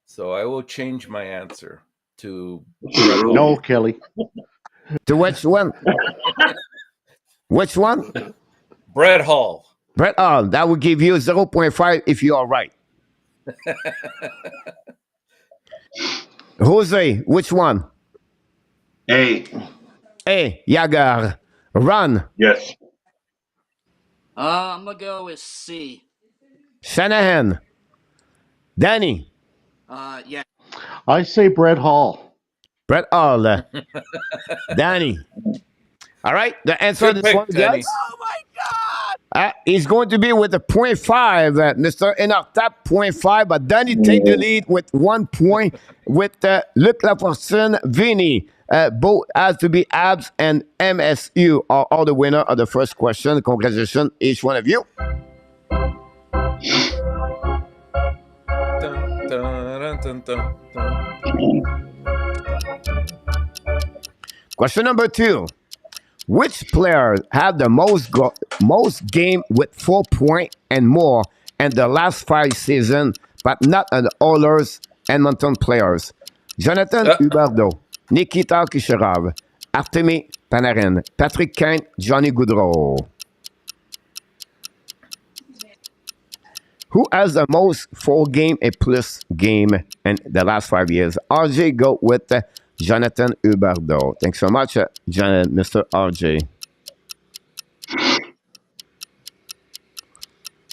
So I will change my answer to No, Kelly. To which one? Which one? Brett Hall. Brett Hall. That will give you 0.5 if you are right. Jose, which one? A. A. Jagr. Run. Yes. I'm gonna go with C. Shanahan. Danny. Yeah. I say Brett Hall. Brett Hall. Danny. All right, the answer Good this pick, one, Danny. guys. Oh my God! He's going to be with a 0.5. Mr. Enartap 0.5, but Danny take the lead with 1 point with Luc Lafortune, Vinny. Both has to be Habs and MSU are all the winner of the first question. Congratulations, each one of you. Dun, dun, dun, dun, dun. Question number 2. Which player had the most game with 4 points and more in the last 5 seasons, but not an Oilers Edmonton players? Jonathan Huberdeau, Nikita Kucherov, Artemi Panarin, Patrick Kane, Johnny Gaudreau. Who has the most 4 game and plus game in the last 5 years? RJ go with Jonathan Huberdeau. Thanks so much, Mr. RJ.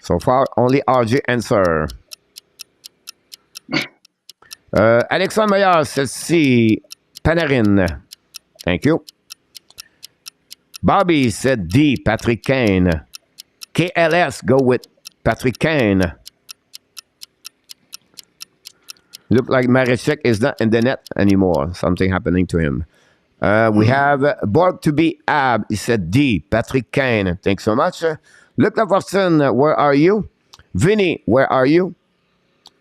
So far, only RJ answer. Alexandre Meilleur says C. Panarin. Thank you. Bobby said D. Patrick Kane. KLS go with Patrick Kane. Look like Marechek is not in the net anymore. Something happening to him. We have Borg to be Ab. He said D. Patrick Kane. Thanks so much. Luc Lafortune, where are you? Vinny, where are you?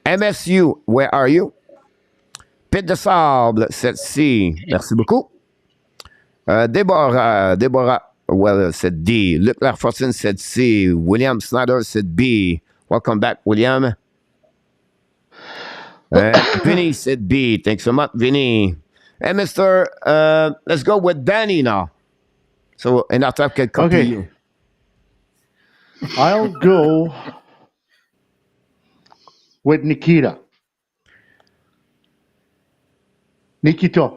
MSU, where are you? Pit de Sable said C. Merci beaucoup. Deborah, well, said D. Luc Lafortune said C. William Snyder said B. Welcome back, William. Vinny said B. Thanks so much, Vinny. And Mr. Let's go with Danny now. So, and after I can copy you. I'll go with Nikita. Nikita.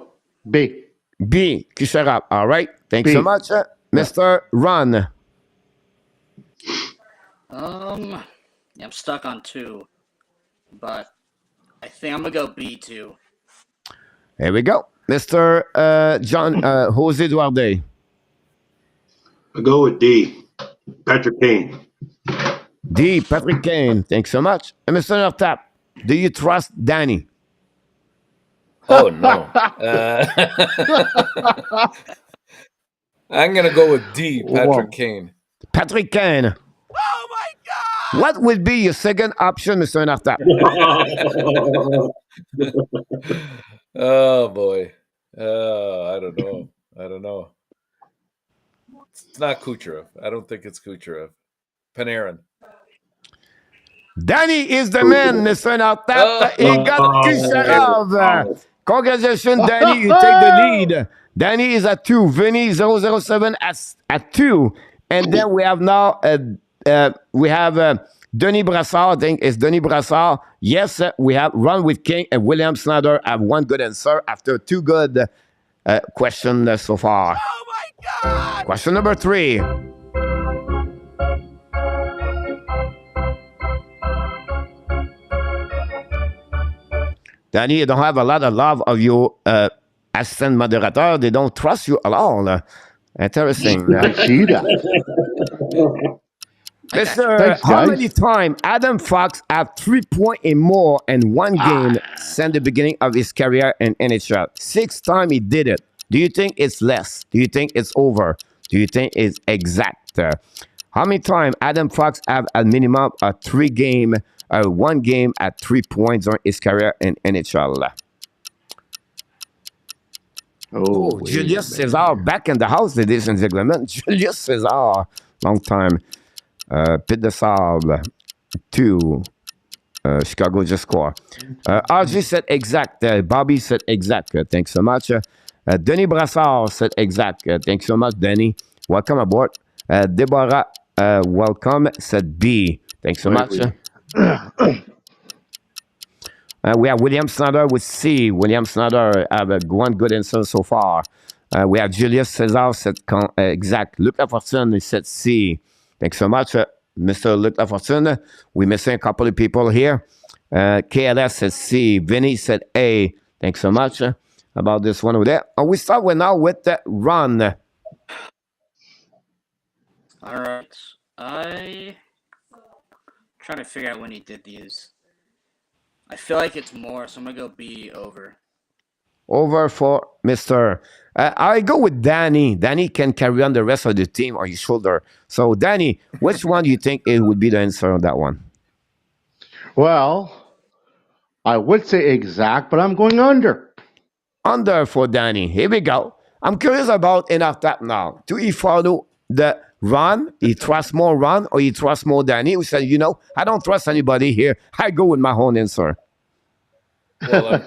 B. B. Kucherov. All right. Thanks B. so much, Mr. Ron. I'm stuck on 2, but I think I'm gonna go B2. Here we go. Mr. Jose Duarte. I go with D. Patrick Kane. D. Patrick Kane. Thanks so much. And Mr. Nortap, do you trust Danny? Oh, no. I'm going to go with D. Patrick Kane. Patrick Kane. Oh my God! What would be your second option, Mr. Nortap? Oh, boy. I don't know. It's not Kucherov. I don't think it's Kucherov. Panarin. Danny is the man, Mr. Nartap. He got Kucherov. Congratulations, Danny. You take the lead. Danny is at 2. Vinny 007 at 2. And then we have now Denis Brassard. I think it's Denis Brassard. Yes, we have Run with King and William Slater have one good answer after 2 good questions so far. Oh my God! Question number 3. Danny, you don't have a lot of love of your assistant moderator. They don't trust you at all. Interesting. I see that. Mister, Thanks, how guys. many times Adam Fox have 3 points and more in one game since the beginning of his career in NHL? 6 times he did it. Do you think it's less? Do you think it's over? Do you think it's exact? How many times Adam Fox have a minimum of 1 game at 3 points during his career in NHL? Oh, Julius Cesar back in the house, ladies and gentlemen. Julius Cesar, long time. Pit de Sable, 2. Chicago just score. RG said exact. Bobby said exact. Thanks so much. Denis Brassard said exact. Thanks so much, Danny. Welcome aboard. Deborah, welcome, said B. Thanks so much. We have William Snyder with C. William Snyder have one good answer so far. We have Julius Cesar said exact. Luc Lafortune said C. Thanks so much, Mr. Luc Lafortune. We're missing a couple of people here. KLS said C. Vinny said A. Thanks so much about this one over there. And we start now with Ron. All right. I trying to figure out when he did these. I feel like it's more, so I'm going to go B, over. Over for Mr. I go with Danny. Danny can carry on the rest of the team on his shoulder. So, Danny, which one do you think it would be the answer on that one? Well, I would say exact, but I'm going under. Under for Danny. Here we go. I'm curious about enough that now. Do he follow the Ron? He trusts more Ron or he trusts more Danny? Who said, I don't trust anybody here. I go with my own answer. Well,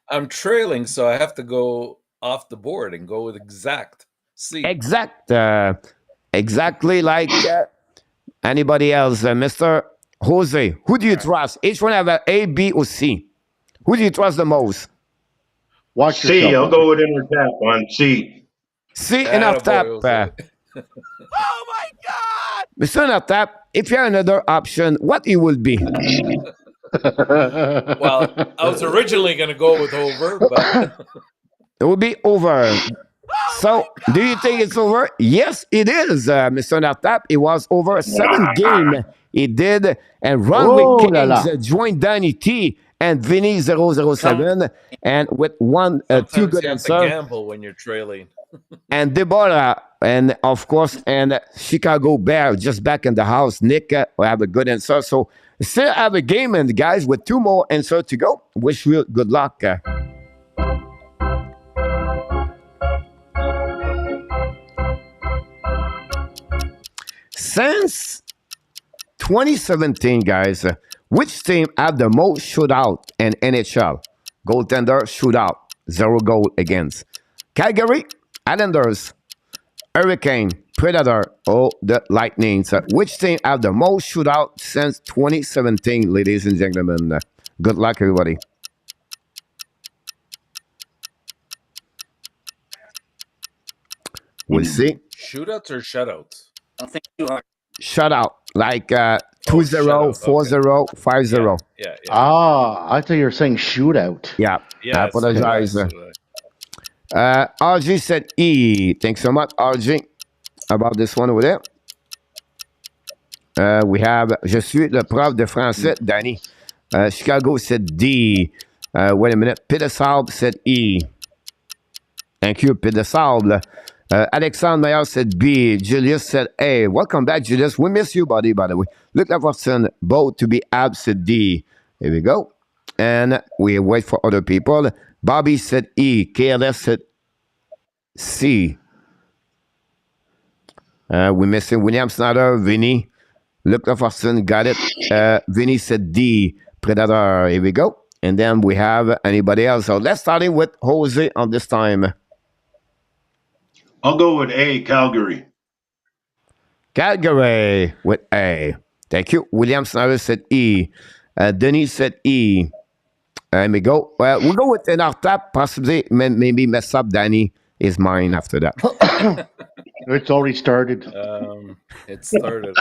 I'm trailing, so I have to go off the board and go with exact. C. Exact. Exactly like anybody else. Mr. Jose, who do you trust? Each one have an A, B, or C. Who do you trust the most? Watch C. yourself. I'll go with inner tap on C. C enough tap. Jose. Oh my God! Mr. Enough tap, if you have another option, what it will be? Well, I was originally going to go with over, but It will be over. So, do you think it's over? Yes, it is, Mr. Nartap. It was over 7 games. He did. And Ron with Kings joined Danny T and Vinny 007. And with 2 good you have answers. to gamble when you're trailing. And Deborah, and of course, and Chicago Bear just back in the house. Nick will have a good answer. So, still have a game, and guys, with 2 more answers to go. Wish you good luck. Since 2017, guys, which team have the most shootout in NHL? Goaltender shootout, 0 goal against. Calgary, Islanders, Hurricane, Predator, or the Lightning. So which team have the most shootout since 2017, ladies and gentlemen? Good luck, everybody. We'll see. Shootouts or shutouts? I don't think you are. Shutout, like 2-0, 4-0, 5-0. Yeah. I thought you were saying shootout. Yeah, I apologize. RG said E. Thanks so much, RG, about this one over there. We have Je suis le prof de français, Danny. Chicago said D. Wait a minute. Pit de Sable said E. Thank you, Pit de Sable. Alexandre Meilleur said B. Julius said A. Welcome back, Julius. We miss you, buddy, by the way. Luc Lafortune, both to be abs said D. Here we go. And we wait for other people. Bobby said E. KLS said C. We're missing William Snyder, Vinny. Luke Lafferson got it. Vinny said D, Predator. Here we go. And then we have anybody else. So let's start in with Jose on this time. I'll go with A, Calgary. Calgary with A. Thank you. William Snyder said E. Denis said E. There we go. Well, we'll go with an tap, possibly, maybe mess up. Danny is mine after that. It's already started. It started.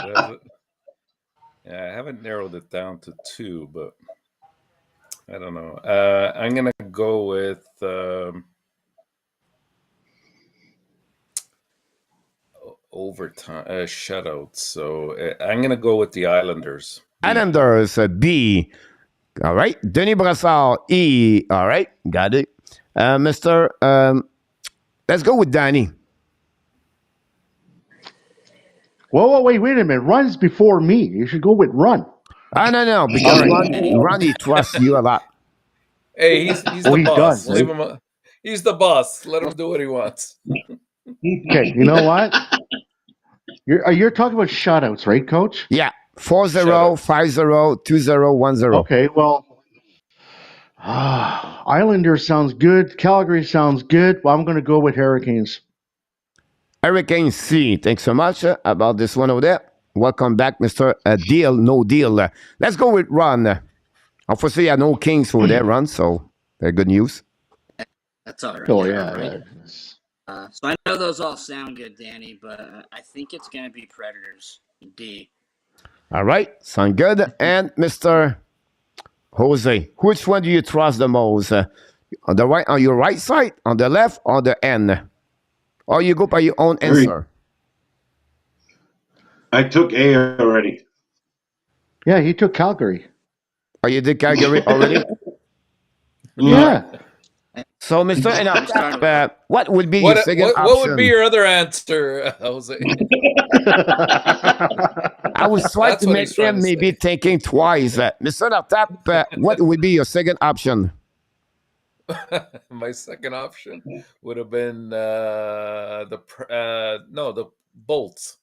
Yeah, I haven't narrowed it down to 2, but I don't know. I'm going to go with overtime shutouts. So I'm going to go with the Islanders. B. Islanders, B. All right. Denis Brassard, E. All right. Got it. Mr. Let's go with Danny. Whoa, wait a minute. Run's before me. You should go with Run. No, because Ronnie trusts you a lot. Hey, he's the boss. Leave him he's the boss. Let him do what he wants. Okay, you know what? You're talking about shutouts, right, Coach? Yeah. 4-0, 5-0, 2-0, 1-0. Okay, well, Islanders sounds good. Calgary sounds good. Well, I'm going to go with Hurricanes. Hurricane C. Thanks so much about this one over there. Welcome back, Mr. Deal, No Deal. Let's go with Ron. Unfortunately, I know Kings over there, Ron, so very good news. That's all right. Oh, yeah. Right. So I know those all sound good, Danny, but I think it's going to be Predators. D. All right, sound good. And Mr. Jose, which one do you trust the most? On your right side, on the left, or the end? Or you go by your own answer? I took A already. Yeah, he took Calgary. Oh, you did Calgary already? Yeah. So, Mr. what would be your second option? What would be your other answer, Jose? I was trying to make him maybe thinking twice. Mr. Tap, what would be your second option? My second option would have been the Bolts.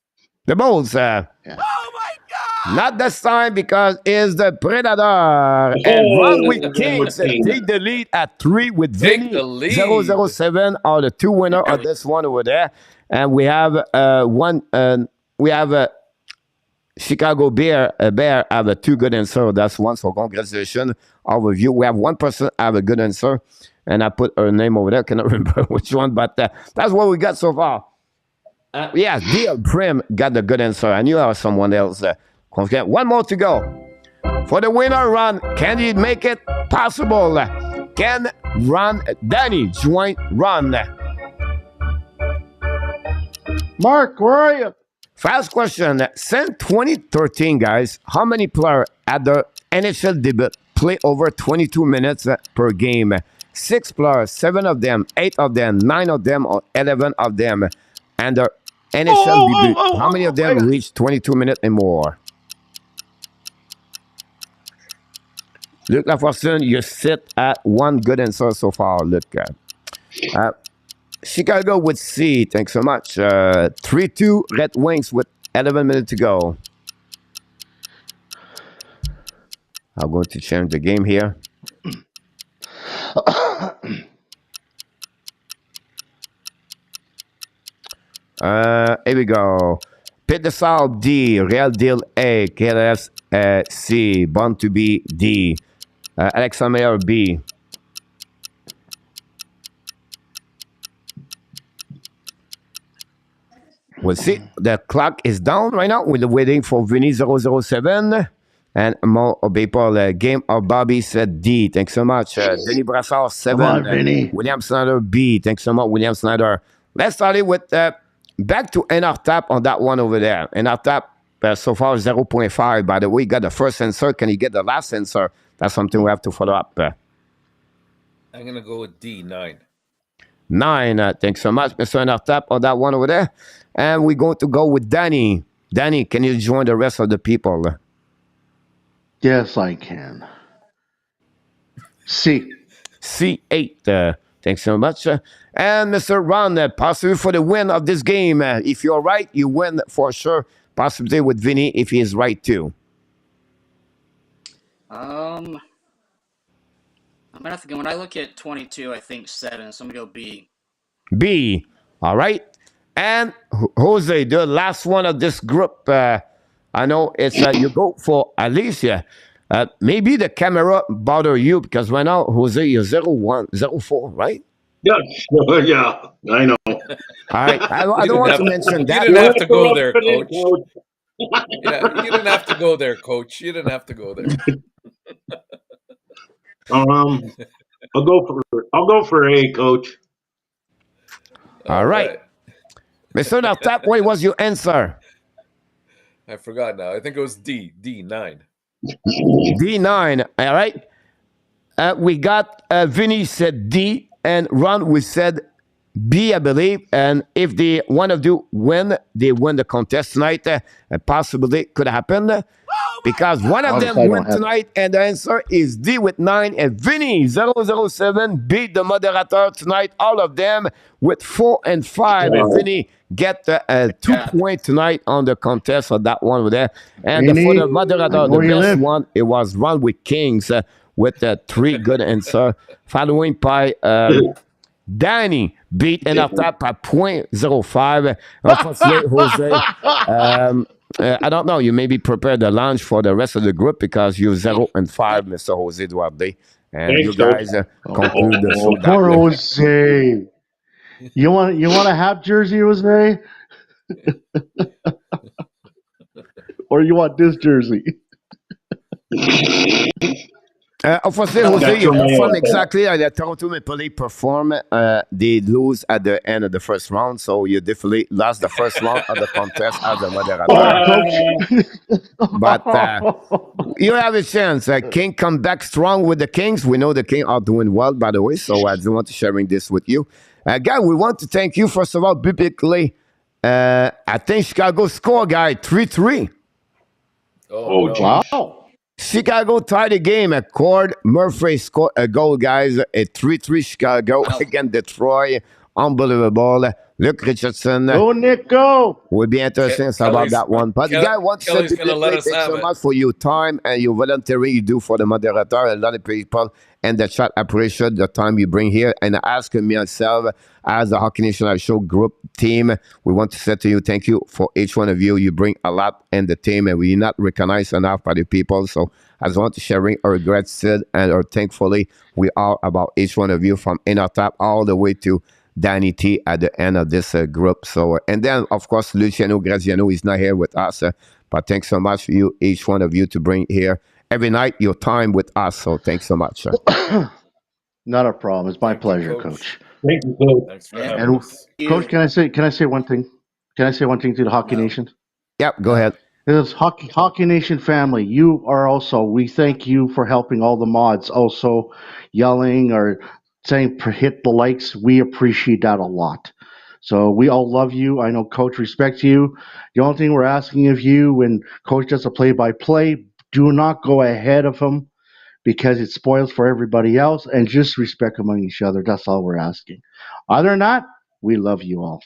The Bolts. Oh my God! Not this time because it's the Predator. And Run with Kings take the lead at 3 with Vinny. 007 are the 2 winners of this one over there. And we have Chicago Bear have 2 good answers. That's one. So congratulations. Overview. We have one person have a good answer. And I put her name over there. Cannot remember which one, but that's what we got so far. Yeah, Deal Prim got the good answer. I knew I was someone else. One more to go. For the winner run, can he make it possible? Can Danny join Run? Mark, where are you? Fast question. Since 2013, guys, how many players at the NHL debut play over 22 minutes per game? 6 players, 7 of them, 8 of them, 9 of them, or 11 of them. And the NHL debut, how many of them reach 22 minutes and more? Luke Lafferson, you sit at 1 good answer so far. Look, Chicago with C. Thanks so much. 3-2 Red Wings with 11 minutes to go. I'm going to change the game here. Here we go. Pit the South D. Real Deal A. KLS C. Born to be D. Alexandre B. We'll see. The clock is down right now. We're waiting for Vinny 007. And more people. Game of Bobby said D. Thanks so much. Denis Brassard 7. Come on, Vinny. William Snyder B. Thanks so much, William Snyder. Let's start it with back to NR-Tap on that one over there. NR-Tap so far 0.5. By the way, you got the first answer. Can you get the last answer? That's something we have to follow up. I'm going to go with D, 9. 9. Thanks so much, Mr. NR-Tap on that one over there. And we're going to go with Danny. Danny, can you join the rest of the people? Yes, I can. C. C8. Thanks so much. And Mr. Ron, possibly for the win of this game. If you're right, you win for sure. Possibly with Vinny if he is right too. I'm gonna have to go. When I look at 22, I think 7. So I'm gonna go B. B. All right. And Jose, the last one of this group. I know it's you go for Alicia. Maybe the camera bother you because right now, Jose, you're 01, 04, right? Yeah, yeah, I know. All right. I don't want to mention that. You didn't have to go there, Coach. Yeah, you didn't have to go there, Coach. You didn't have to go there. I'll go for A, Coach. All right. Mr. Nartap, what was your answer? I forgot now. I think it was D. D9. D9. All right. We got Vinny said D, and Ron, we said B, I believe. And if one of you win, they win the contest tonight. Possibly could happen. Because one of them won tonight, and the answer is D with 9. And Vinny 007 beat the moderator tonight. All of them with 4 and 5. And Vinny get 2 points tonight on the contest for that one over there. And for the moderator, the best one, it was Ron with Kings with 3 good answers. Following by Danny beat Nartap by 0.05. Unfortunately, Jose. I don't know. You maybe prepare the lunch for the rest of the group because you're 0 and 5, Mr. Jose Duarte. And thanks, you guys conclude the show. Poor Jose. You want a Hab jersey, Jose? Or you want this jersey? Unfortunately, Jose, you perform exactly like the Toronto Maple Leafs perform. They lose at the end of the first round, so you definitely lost the first round of the contest as a moderator. But you have a chance. King come back strong with the Kings. We know the Kings are doing well, by the way, so I just want to sharing this with you. Guy, we want to thank you, first of all, biblically. I think Chicago score, guy, 3-3. Oh, wow. Chicago tied the game. Cord Murphy scored a goal, guys. A 3-3 Chicago against Detroit. Unbelievable. Luke Richardson. Go, Nick, go. Will be interesting about that one. But the guy wants to thank so much for your time and your volunteering you do for the moderator. A lot of people in the chat appreciate the time you bring here. And ask me myself, as the Hockey National Show group team, we want to say to you, thank you for each one of you. You bring a lot in the team, and we're not recognized enough by the people. So I just want to sharing our gratitude and our thankfully we are about each one of you from Nartap all the way to Danny T at the end of this group. So, and then, of course, Luciano Graziano is not here with us. But thanks so much for you, each one of you, to bring here every night your time with us. So thanks so much. Not a problem. It's my pleasure, Coach. Thank you, Coach. Thanks for having us. Coach, can I say one thing? Can I say one thing to the Hockey Nation? Yep, go ahead. This Hockey Nation family, you are also, we thank you for helping all the mods, also yelling or saying hit the likes. We appreciate that a lot. So we all love you. I know Coach respects you. The only thing we're asking of you when Coach does a play-by-play, do not go ahead of him because it spoils for everybody else, and just respect among each other. That's all we're asking. Other than that, we love you all.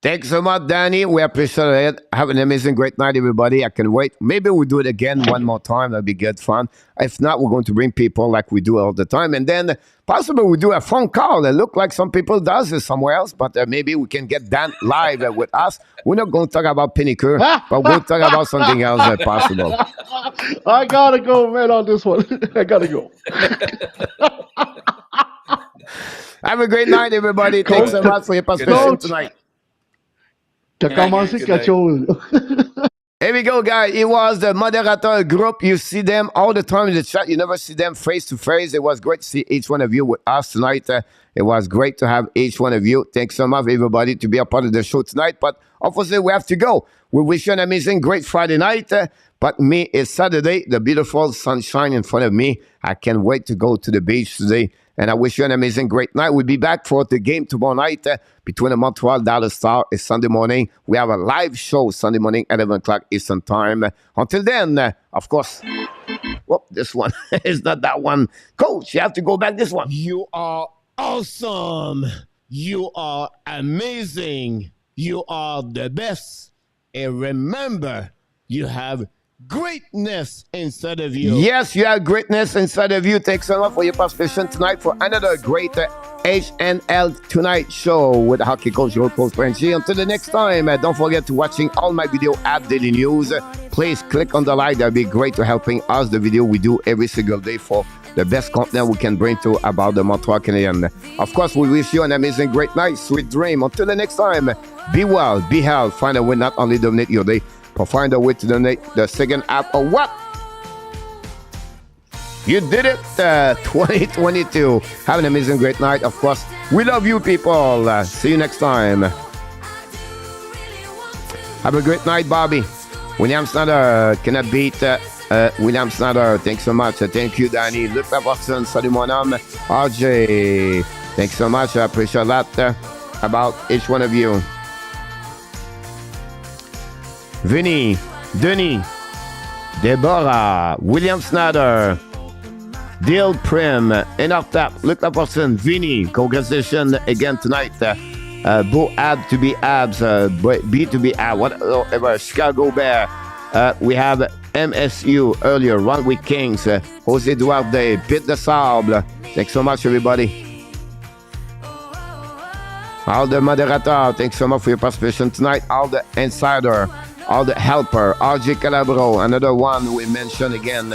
Thanks so much, Danny. We appreciate it. Have an amazing, great night, everybody. I can wait. Maybe we'll do it again one more time. That'll be good fun. If not, we're going to bring people like we do all the time. And then possibly we'll do a phone call. It look like some people does it somewhere else, but maybe we can get Dan live with us. We're not going to talk about Pinnacle, but we'll talk about something else if possible. I got to go, man, on this one. I got to go. Have a great night, everybody. Thanks so much for your participation tonight. Here we go, guys. It was the moderator group. You see them all the time in the chat. You never see them face to face. It was great to see each one of you with us tonight. It was great to have each one of you. Thanks so much, everybody, to be a part of the show tonight. But obviously, we have to go. We wish you an amazing, great Friday night. But me, it's Saturday. The beautiful sunshine in front of me. I can't wait to go to the beach today. And I wish you an amazing, great night. We'll be back for the game tomorrow night between the Montreal Dallas Star. It's Sunday morning. We have a live show Sunday morning at 11 o'clock Eastern Time. Until then, of course, this one is not that one. Coach, you have to go back this one. You are awesome. You are amazing. You are the best. And remember, you have greatness inside of you. Yes, you have greatness inside of you. Thanks so much for your participation tonight for another great HNL Tonight show with hockey coach, your coach Frenchy. Until the next time, don't forget to watching all my video at Daily News. Please click on the like. That'd be great to helping us the video we do every single day for the best content we can bring to about the Montreal Canadiens. Of course, we wish you an amazing, great night, sweet dream. Until the next time, be well, be healthy, find a way not only dominate your day, but find a way to donate the second half of what? You did it, 2022. Have an amazing, great night. Of course, we love you people. See you next time. Have a great night, Bobby. William Snyder cannot beat William Snyder. Thanks so much. Thank you, Danny. Luc Laporson. Salut, mon homme. RJ. Thanks so much. I appreciate that about each one of you. Vinny, Denis, Deborah, William Snyder, Dale Prim, Enough Tap, Luc Laporson, Vinny. Congratulations again tonight. Bo Ab to be Abs, B to be Ab, whatever. Chicago Bear. We have MSU earlier, One Week Kings, Jose Duarte, Pit de Sable. Thanks so much, everybody. All the moderator, thanks so much for your participation tonight. All the insider, all the helper, RJ Calabro, another one we mentioned again.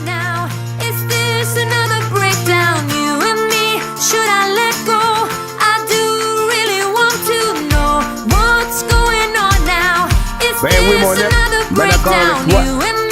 Now, is this another breakdown? You and me, should I let go? I do really want to know what's going on now. Is this another breakdown? You and me.